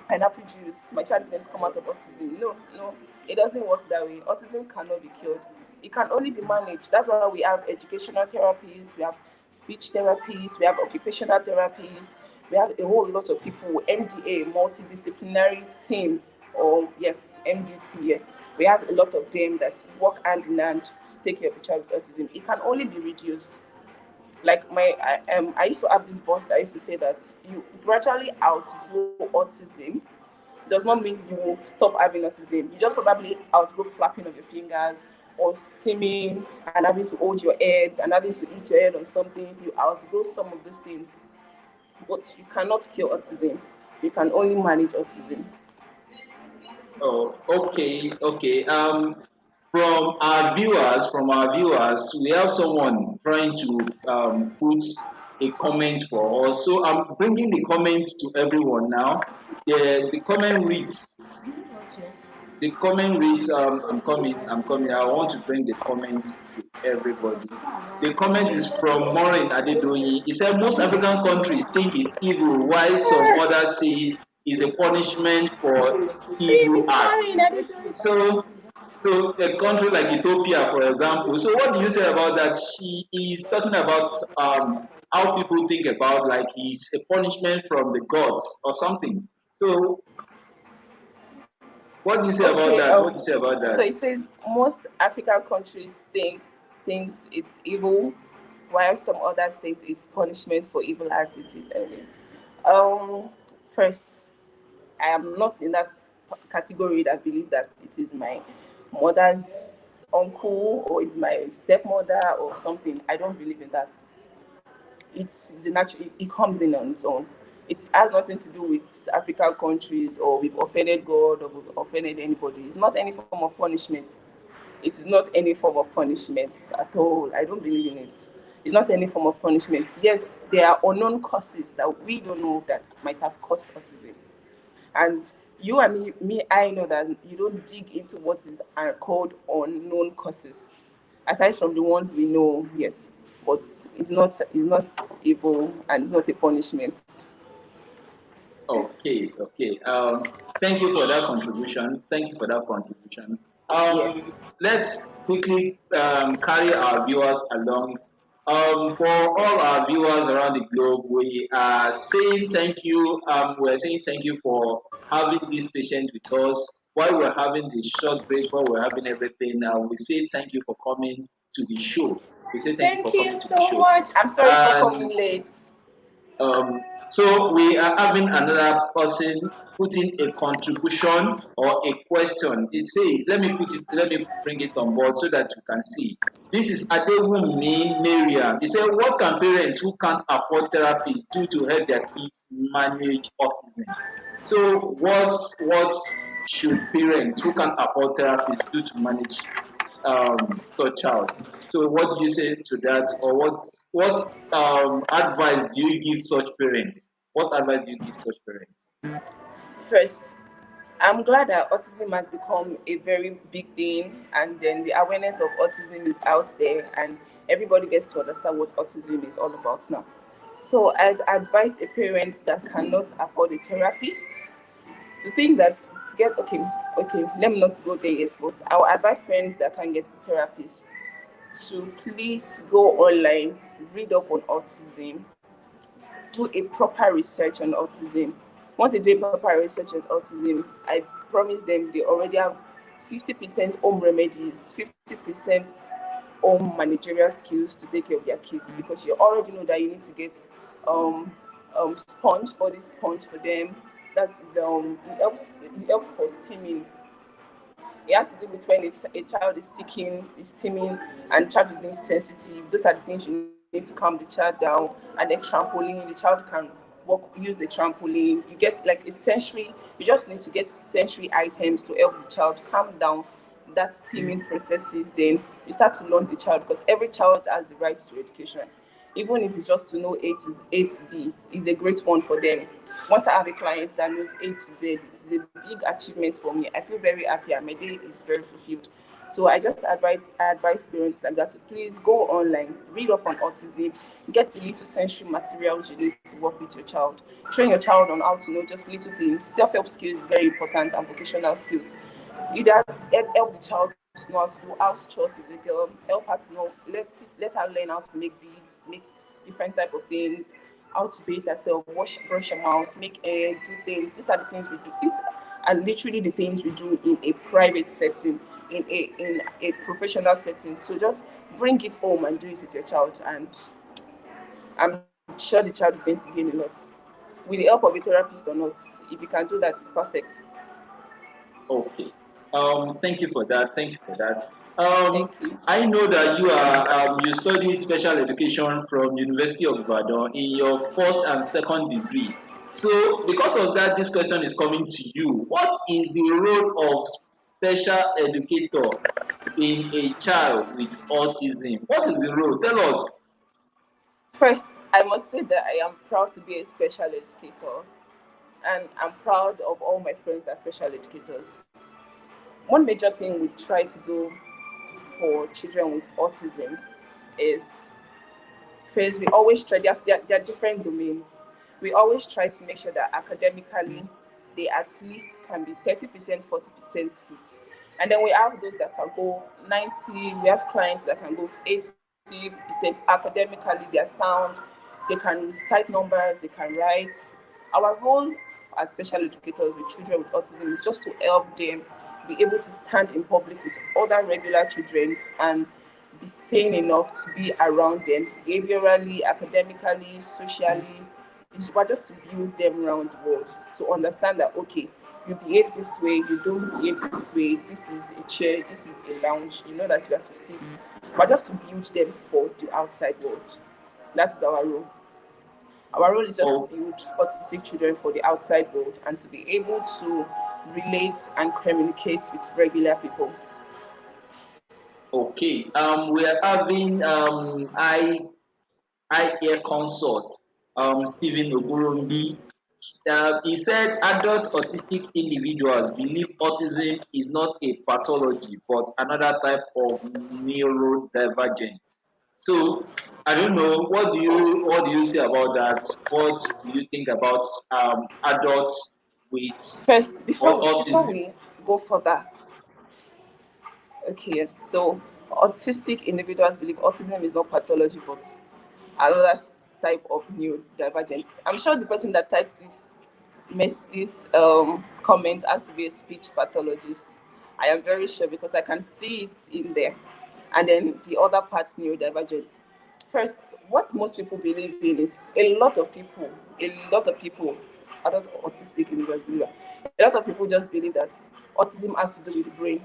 pineapple juice, my child is going to come out of autism. No, no, it doesn't work that way. Autism cannot be cured. It can only be managed. That's why we have educational therapies, we have speech therapies, we have occupational therapies, we have a whole lot of people, MDA, multidisciplinary team, or yes, MDT. Yeah. We have a lot of them that work hand in hand to take care of a child with autism. It can only be reduced. Like I used to have this boss that used to say that you gradually outgrow autism does not mean you will stop having autism. You just probably outgrow flapping of your fingers or steaming and having to hold your head and having to eat your head on something. You outgrow some of these things, but you cannot cure autism. You can only manage autism. Oh, okay, okay. From our viewers, we have someone trying to put a comment for us. So I'm bringing the comment to everyone now. The comment reads. The comment reads. I'm coming. I want to bring the comments to everybody. The comment is from Maureen Adedoyin. He said most African countries think it's evil, while some others say it's a punishment for evil acts. So, so a country like Ethiopia, for example. So, what do you say about that? She is talking about how people think about like it's a punishment from the gods or something. So, what do you say about Okay, that? What do you say about so that? it says most African countries think it's evil, while some others think it's punishment for evil attitude. First, I am not in that category that believe that it is my mother's uncle or it's my stepmother or something. I don't believe in that. It's the natural. It comes in on its own. It has nothing to do with African countries or we've offended God or we've offended anybody. It's not any form of punishment. It is not any form of punishment at all. I don't believe in it. It's not any form of punishment. Yes, there are unknown causes that we don't know that might have caused autism. And you and I know that you don't dig into what is are called unknown causes. Aside from the ones we know, yes, but it's not evil and it's not a punishment. Okay, okay. Thank you for that contribution. Thank you for that contribution. Yeah. Let's quickly carry our viewers along. For all our viewers around the globe, we are saying thank you. We are saying thank you for having this patient with us while we're having this short break, while we're having everything. We say thank you for coming to the show. We say thank you Thank for you coming to the so show. much. I'm sorry for coming And late. so we are having another person putting a contribution or a question. It says, let me bring it on board so that you can see. This is Adewumi Mariam. He said, what can parents who can't afford therapists do to help their kids manage autism? So what should parents who can't afford therapists do to manage such child? So what do you say to that, or what advice do you give such parents? What advice do you give such parents? First, I'm glad that autism has become a very big thing, and then the awareness of autism is out there, and everybody gets to understand what autism is all about now. So I'd advise a parent that cannot afford a therapist to think that to get okay, let me not go there yet, but I will advise parents that can get a therapist to please go online, read up on autism, do a proper research on autism. Once they do a proper research on autism, I promise them they already have 50% home remedies, 50% home managerial skills to take care of their kids, because you already know that you need to get um, sponge, body sponge for them. That is it helps for steaming. It has to do with when a child is seeking, is steaming, and child is being sensitive. Those are the things you need to calm the child down. And then trampoline, the child can use the trampoline. You get like a sensory. You just need to get sensory items to help the child calm down that steaming processes. Then you start to learn the child, because every child has the right to education. Even if it's just to know A to B, is a great one for them. Once I have a client that knows A to Z, it's a big achievement for me. I feel very happy and my day is very fulfilled. So I just advise parents like that to please go online, read up on autism, get the little sensory materials you need to work with your child. Train your child on how to know just little things. Self-help skills is very important, and vocational skills. Either help the child to know how to do house chores if they girl, help her to know, let her learn how to make beads, make different type of things, how to bathe herself, brush her mouth, make hair, do things. These are the things we do. These are literally the things we do in a private setting, in a professional setting. So just bring it home and do it with your child, and I'm sure the child is going to gain a lot. With the help of a therapist or not, if you can do that, it's perfect. Okay. Thank you for that. Thank you for that. Thank you. I know that you study special education from University of Ibadan in your first and second degree. So, because of that, this question is coming to you. What is the role of special educator in a child with autism? What is the role? Tell us. First, I must say that I am proud to be a special educator, and I'm proud of all my friends that are special educators. One major thing we try to do for children with autism is first, we always try, there are different domains. We always try to make sure that academically they at least can be 30%, 40% fit. And then we have those that can go 90, we have clients that can go 80% academically, they're sound, they can recite numbers, they can write. Our role as special educators with children with autism is just to help them be able to stand in public with other regular children and be sane enough to be around them behaviorally, academically, socially. But just to build them around the world to understand that okay, you behave this way, you don't behave this way, this is a chair, this is a lounge, you know that you have to sit. But just to build them for the outside world. That is our role. Our role is just to Oh, build autistic children for the outside world and to be able to relate and communicate with regular people. okay. We are having I Ear Consult, Stephen Oburumbi. He said adult autistic individuals believe autism is not a pathology but another type of neurodivergence. So I don't know. What do you say about that? What do you think about adults with First, before autism? we go further, okay, yes. So autistic individuals believe autism is not pathology but another type of neurodivergence. I'm sure the person that typed this comment has to be a speech pathologist. I am very sure because I can see it in there. And then the other part, neurodivergent. First, what most people believe in is a lot of people, adult autistic individuals believe that. A lot of people just believe that autism has to do with the brain.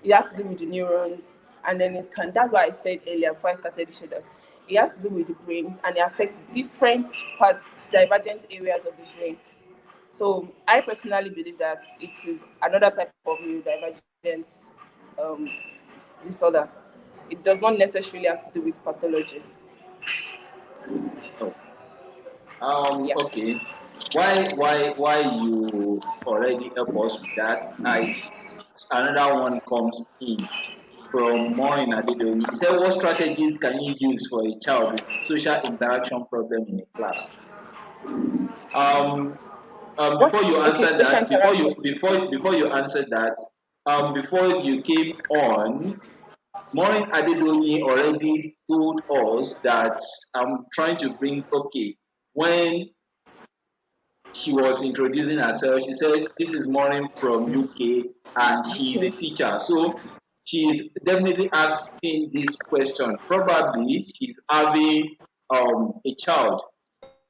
It has to do with the neurons, and then it can. That's why I said earlier before I started the show that it has to do with the brain and it affects different parts, divergent areas of the brain. So I personally believe that it is another type of neurodivergent um, disorder. It does not necessarily have to do with pathology. Oh, Yeah. okay. Why you already help us with that? Another one comes in from Maureen Adedoyi. He said, what strategies can you use for a child with social interaction problem in a class? Um, before What's you okay? answer Social that, interaction. before you answer that, before you came on, Maureen Adedoyi already told us that I'm trying to bring okay when she was introducing herself. She said, this is Maureen from UK and she is a Okay. teacher. So she is definitely asking this question. Probably she's having a child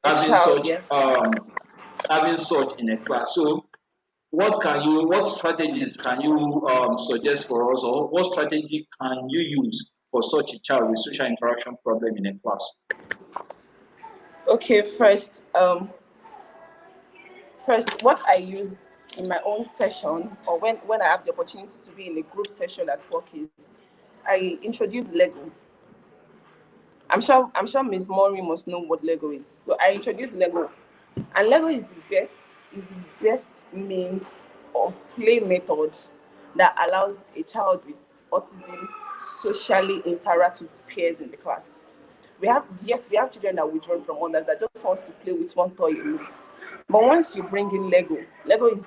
A having child, such yes. in a class. So what strategies can you suggest for us, or what strategy can you use for such a child with social interaction problem in a class? Okay, first, what I use in my own session or when I have the opportunity to be in a group session at work is I introduce Lego. I'm sure Miss Mori must know what Lego is. So I introduce Lego. And Lego is the best means of play method that allows a child with autism socially interact with peers in the class. We have children that withdraw from others that just wants to play with one toy alone. But once you bring in Lego is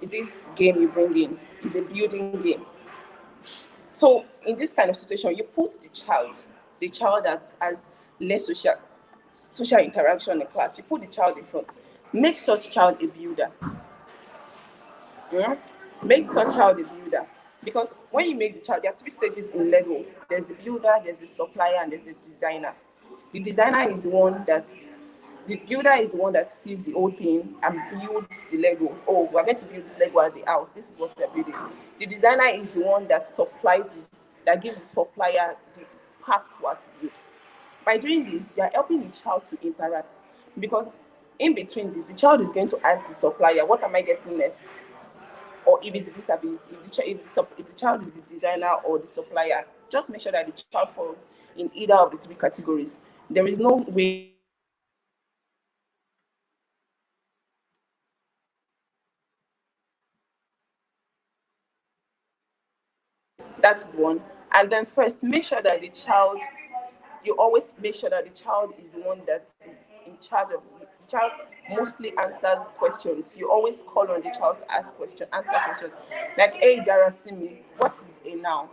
this game you bring in, is a building game. So in this kind of situation, you put the child that has less social interaction in class, you put the child in front. Make such child a builder. Yeah? Make such child a builder. Because when you make the child, there are three stages in Lego. There's the builder, there's the supplier, and there's the designer. The designer is the builder is the one that sees the whole thing and builds the Lego. Oh, we're going to build this Lego as a house. This is what we're building. The designer is the one that that gives the supplier the parts what to build. By doing this, you are helping the child to interact. Because in between this, the child is going to ask the supplier, what am I getting next? Or if it's vis-a-vis, if the child is the designer or the supplier, just make sure that the child falls in either of the three categories. There is no way you can say you want to make sure that the child is designer or supplier and you are not doing either of the three. That is one. And then first, make sure that the child, you always make sure that the child is the one that is in charge of the child mostly answers questions. You always call on the child to ask questions, answer questions. Like, hey, Darasimi, what is a noun?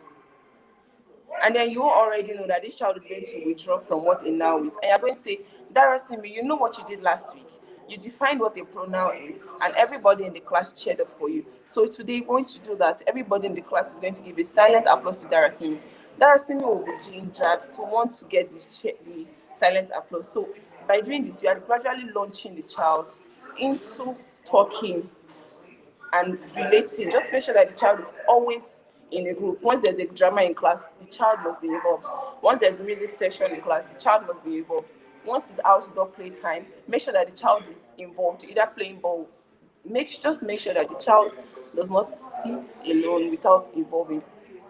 And then you already know that this child is going to withdraw from what a noun is. And you're going to say, Darasimi, you know what you did last week. You defined what a pronoun is, and everybody in the class cheered up for you. So today, once you do that, everybody in the class is going to give a silent applause to Darasimi. Darasimi will be gingered to want to get the silent applause. So by doing this, you are gradually launching the child into talking and relating. Just make sure that the child is always in a group. Once there's a drama in class, the child must be involved. Once there's a music session in class, the child must be involved. Once it's outdoor playtime, make sure that the child is involved, either playing ball. Just make sure that the child does not sit alone without involving.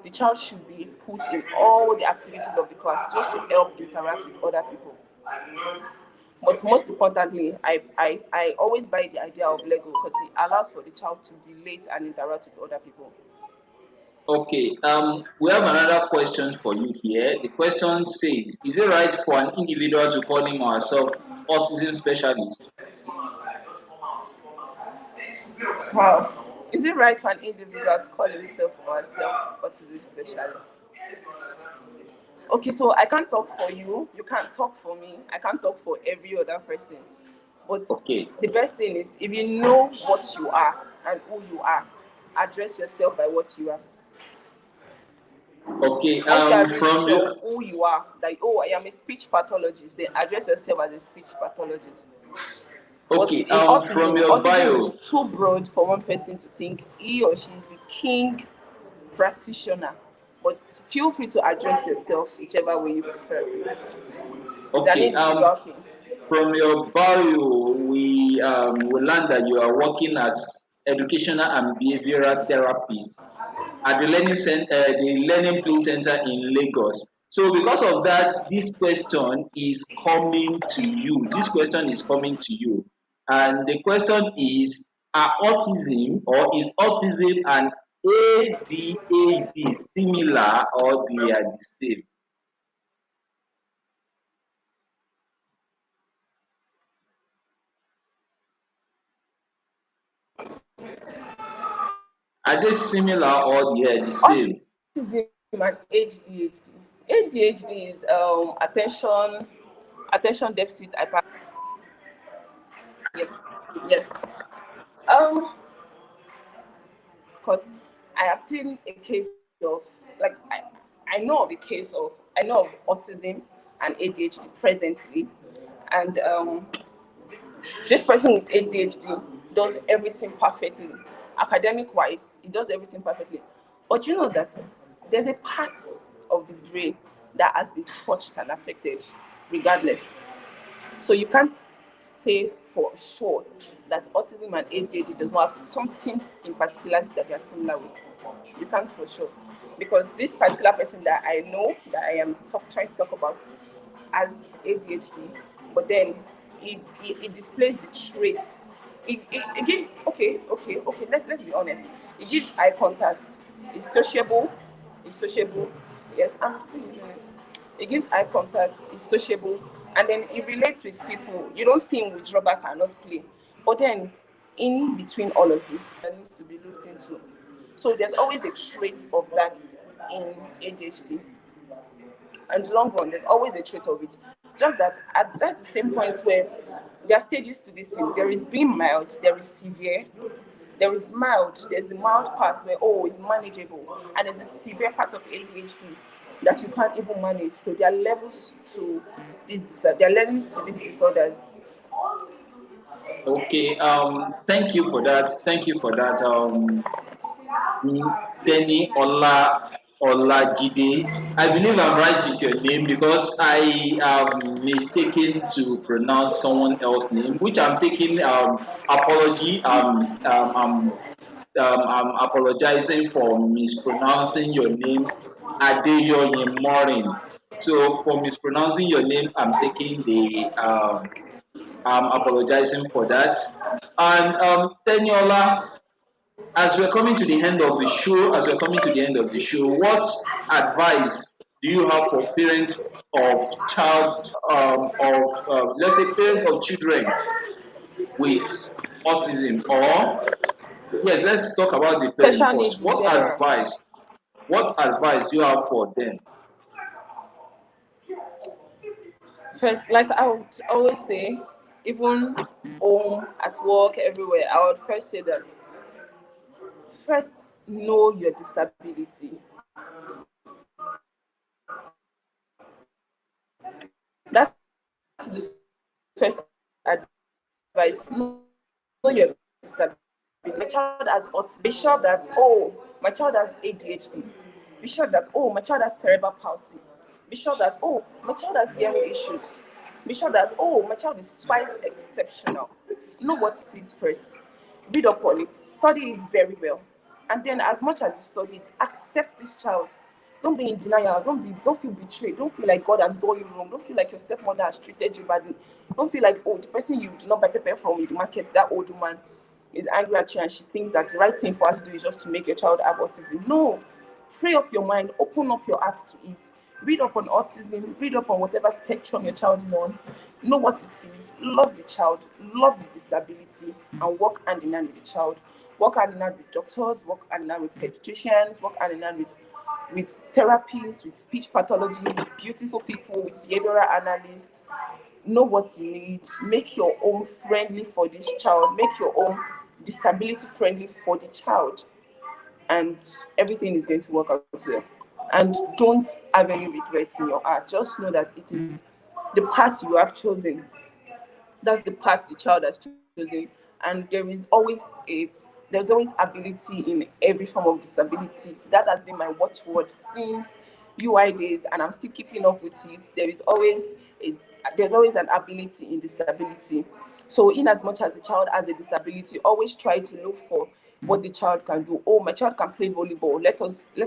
The child should be put in all the activities of the class just to help interact with other people. But most importantly, I always buy the idea of Lego because it allows for the child to relate and interact with other people. Okay, we have another question for you here. The question says, is it right for an individual to call him or herself autism specialist? Wow. Is it right for an individual to call himself or herself autism specialist? Okay, so I can't talk for you. You can't talk for me. I can't talk for every other person. But Okay, the best thing is if you know what you are and who you are, address yourself by what you are. okay. Once you are really From sure your of who you are, like, oh, I am a speech pathologist, then address yourself as a speech pathologist. But okay, in from autism, your autism is bio. too broad for one person to think he or she is the king practitioner. But feel free to address yourself whichever way you prefer. It's an Okay, individual thing. from your bio, we learned that you are working as educational and behavioral therapist at the Learning Play Center in Lagos. So because of that, this question is coming to you. This question is coming to you. And the question is, are autism or is autism and ADHD similar or they are the same? Are they similar or they are the same? Autism and ADHD. ADHD is attention deficit hyper. Yes, yes. Um, because I have seen a case of like I know of a case of I know of autism and ADHD presently, and this person with ADHD does everything perfectly. Academic wise, he does everything perfectly. But you know that there's a part of the brain that has been touched and affected, regardless. So you can't say for sure that autism and ADHD does not have something in particular that they are similar with. You can't for sure. Because this particular person that I know that I am trying to talk about has ADHD, but then it displays the traits. It gives let's be honest. It gives eye contact. It's sociable. It's sociable. Yes, I'm still using it. It gives eye contact, it's sociable, and then it relates with people. You don't see him withdraw back and not play. But then, in between all of this, that needs to be looked into. So there's always a trait of that in ADHD. And long run, there's always a trait of it. Just that that's the same point where there are stages to this thing. There is being mild, there is severe, there is mild. There's the mild part where it's manageable, and there's the severe part of ADHD that you can't even manage. So there are levels to there are levels to these disorders. Okay, thank you for that. Thank you for that. Teniola Olajide. I believe I'm right with your name because I am mistaken to pronounce someone else's name, which I'm taking apology. I'm apologizing for mispronouncing your name, Adeyoye Morin. So for mispronouncing your name, I'm taking the I'm apologizing for that. And Teniola, as we're coming to the end of the show, what advice do you have for parents of child of let's say parents of children with autism, or yes, let's talk about the parent Special first. needs in general. What advice do you have for them? First, like I would always say, even home, at work, everywhere, I would first say that first know your disability. That's the first advice. Know your disability. My child has autism. Be sure that, oh, my child has ADHD. Be sure that, oh, my child has cerebral palsy. Be sure that, oh, my child has hearing issues. Be sure that, oh, my child is twice exceptional. Know what it is first. Read up on it. Study it very well. And then, as much as you study it, accept this child. Don't be in denial. Don't feel betrayed. Don't feel like God has done you wrong. Don't feel like your stepmother has treated you badly. Don't feel like, oh, the person you did not buy pepper from in the market, that old woman, is angry at you and she thinks that the right thing for her to do is just to make your child have autism. No. Free up your mind, open up your heart to it. Read up on autism, read up on whatever spectrum your child is on. Know what it is, love the child, love the disability, and work hand in hand with the child. Work hand in hand with doctors, work hand in hand with pediatricians, work hand in hand with therapists, with speech pathologists, with beautiful people, with behavioral analysts. Know what you need. Make your own friendly for this child. Make your own disability friendly for the child, and everything is going to work out well. And don't have any regrets in your heart. Just know that it is the path you have chosen. That's the path the child has chosen, and there's always ability in every form of disability. That has been my watchword since UI days, and I'm still keeping up with it. A there's always an ability in disability. So in as much as the child has a disability, always try to look for what the child can do. Oh, my child can play volleyball. Let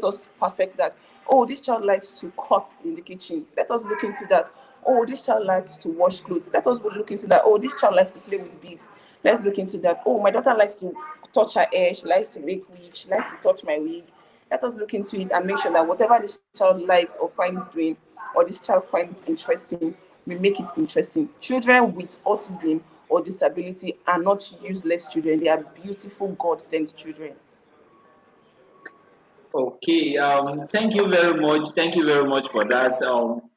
us perfect that. Oh, this child likes to cut in the kitchen. Let us look into that. Oh, this child likes to wash clothes. Let us look into that. Oh, this child likes to play with beads. Let's look into that. Oh, my daughter likes to touch her hair. She likes to make wig. She likes to touch my wig. Let us look into it and make sure that whatever this child likes or finds doing, or this child finds interesting, we make it interesting. Children with autism or disability are not useless children. They are beautiful God sent children. Okay, thank you very much. Thank you very much for that.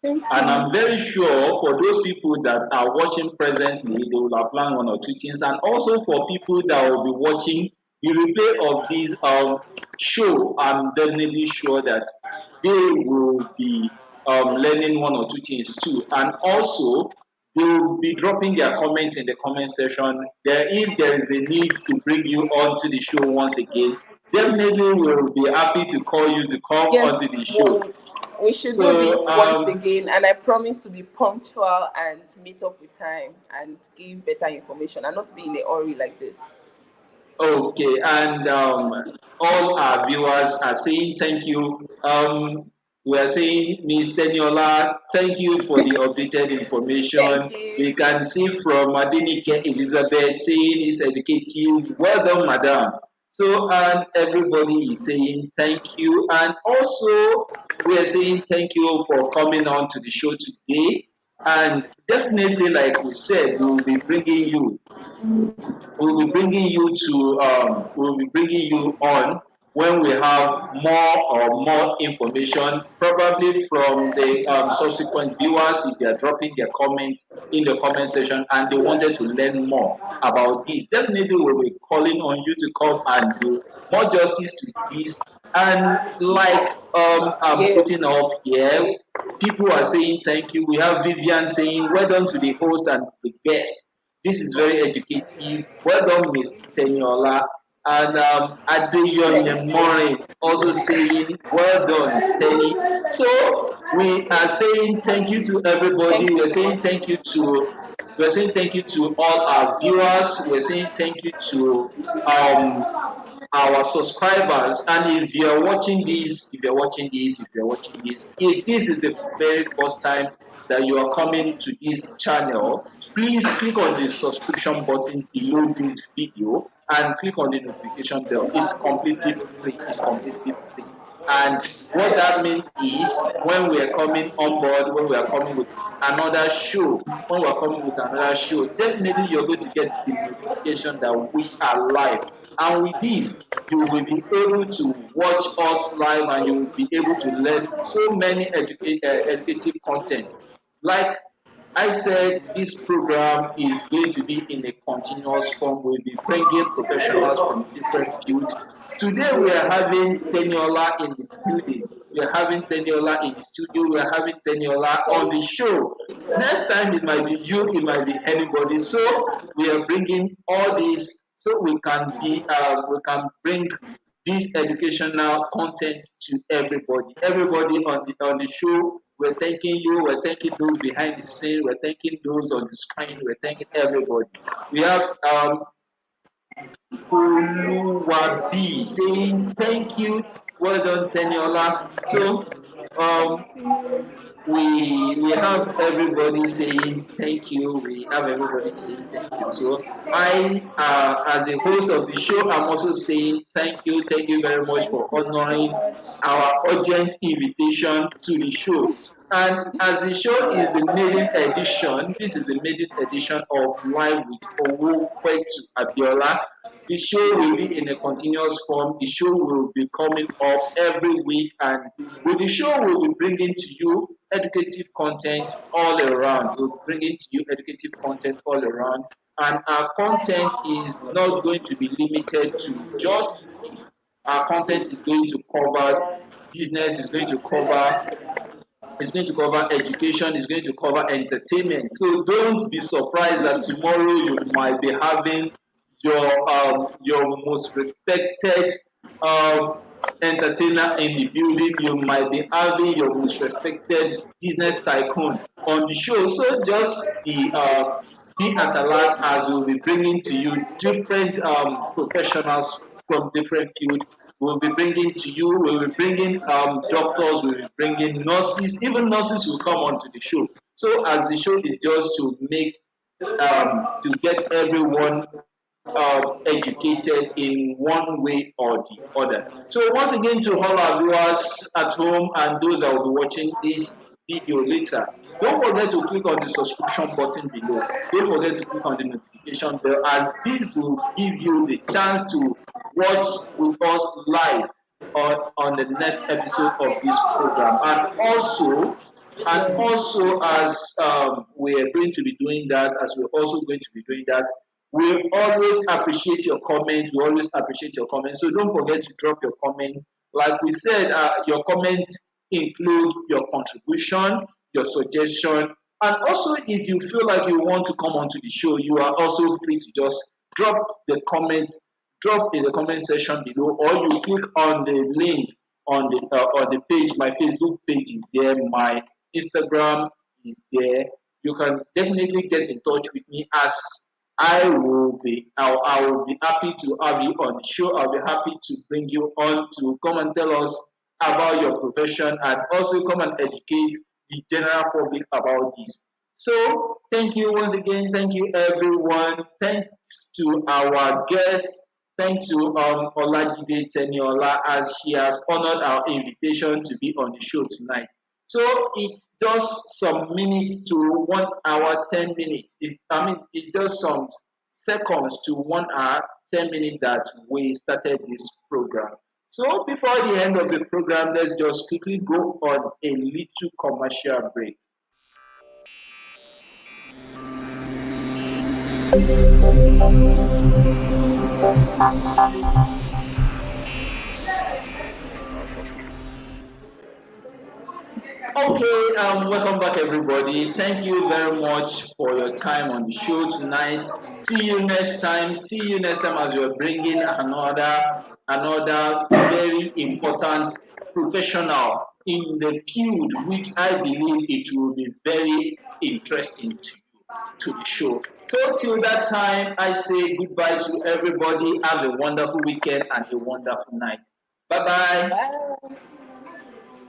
Thank And you. I'm very sure for those people that are watching presently, they will have learned one or two things. And also for people that will be watching the replay of this show, I'm definitely sure that they will be learning one or two things too. And also, they will be dropping their comments in the comment section. There, if there is a need to bring you onto the show once again, definitely we'll be happy to call you to come onto Yes, the show. well, we should do this So, once again, and I promise to be punctual and meet up with time and give better information and not be in a hurry like this. okay, and all our viewers are saying thank you. We are saying, Ms. Teniola, thank you for the updated Thank information. you. We can see from Adenike Elizabeth saying it's educative. Well done, madam. So, and everybody is saying thank you. And also, we are saying thank you for coming on to the show today. And definitely, like we said, we will be bringing you on when we have more information, probably from the subsequent viewers if they are dropping their comment in the comment section and they wanted to learn more about this. Definitely we'll be calling on you to come and do more justice to this. And like I'm Yeah. putting up here, people are saying thank you. We have Vivian saying well done to the host and the guest. This is very educative. Well done, Miss Teniola. and Adeyonye Thank you. Morin also saying, "Well done, Tenny." So we are saying thank you to everybody. Thank you We're so saying much. thank you to we're saying thank you to all our viewers. We're saying thank you to um our subscribers. And if you're watching this, if this is the very first time that you are coming to this channel, please click on the subscription button below this video and click on the notification bell. It's completely free. It's completely free. And what that means is when we are coming on board, when we are coming with another show, when we are coming with another show, definitely you're going to get the notification that we are live. And with this, you will be able to watch us live and you will be able to learn so many educative content. Like I said, this program is going to be in a continuous form. We'll be bringing professionals from different fields. Today we are having Teniola in the building. We are having Teniola in the studio. We are having Teniola on the show. Next time it might be you, it might be anybody. So we are bringing all this so we can bring this educational content to everybody. Everybody on the show, we're thanking you. We're thanking those behind the scene. We're thanking those on the screen. We're thanking everybody. We have Oluwabi saying thank you. Well done, Teniola. So um, we have everybody saying thank you. We have everybody saying thank you. So I, as the host of the show, I'm also saying thank you very much Thank for you so honoring much. our urgent invitation to the show. And as the show is the maiden edition, this is the maiden edition of Live with Owopetu Abiola. The show will be in a continuous form. The show will be coming up every week, and with the show, we'll be bringing to you educative content all around. We'll be bringing to you educative content all around, and our content is not going to be limited to just this. Our content is going to cover business, is going to cover education, is going to cover entertainment. So don't be surprised that tomorrow you might be having your most respected um, entertainer in the building. You might be having your most respected business tycoon on the show. So just be at alert as we'll be bringing to you different professionals from different fields. We'll be bringing to you, we'll be bringing doctors, we'll be bringing nurses, even nurses will come onto the show. So as the show is just to make to get everyone educated in one way or the other. So once again, to all our viewers at home and those that will be watching this video later, don't forget to click on the subscription button below. Don't forget to click on the notification bell, as this will give you the chance to watch with us live on the next episode of this program. And also, as we're going to be doing that, as we're also going to be doing that, we always appreciate your comments. We always appreciate your comments. So don't forget to drop your comments. Like we said, your comments include your contribution, your suggestion, and also if you feel like you want to come onto the show, you are also free to just drop in the comment section below, or you click on the link on the page. My Facebook page is there. My Instagram is there. You can definitely get in touch with me, as I will be happy to have you on the show. I'll be happy to bring you on to come and tell us about your profession and also come and educate the general public about this. So thank you once again. Thank you everyone. Thanks to our guest. Thanks to Olajide Teniola, as she has honored our invitation to be on the show tonight. So it's just some minutes to 1 hour, 10 minutes. It's just some seconds to 1 hour, 10 minutes that we started this program. So before the end of the program, let's just quickly go on a little commercial break. Okay, welcome back, everybody. Thank you very much for your time on the show tonight. See you next time. See you next time as we're bringing another very important professional in the field, which I believe it will be very interesting to the show. So till that time, I say goodbye to everybody. Have a wonderful weekend and a wonderful night. Bye bye. Bye.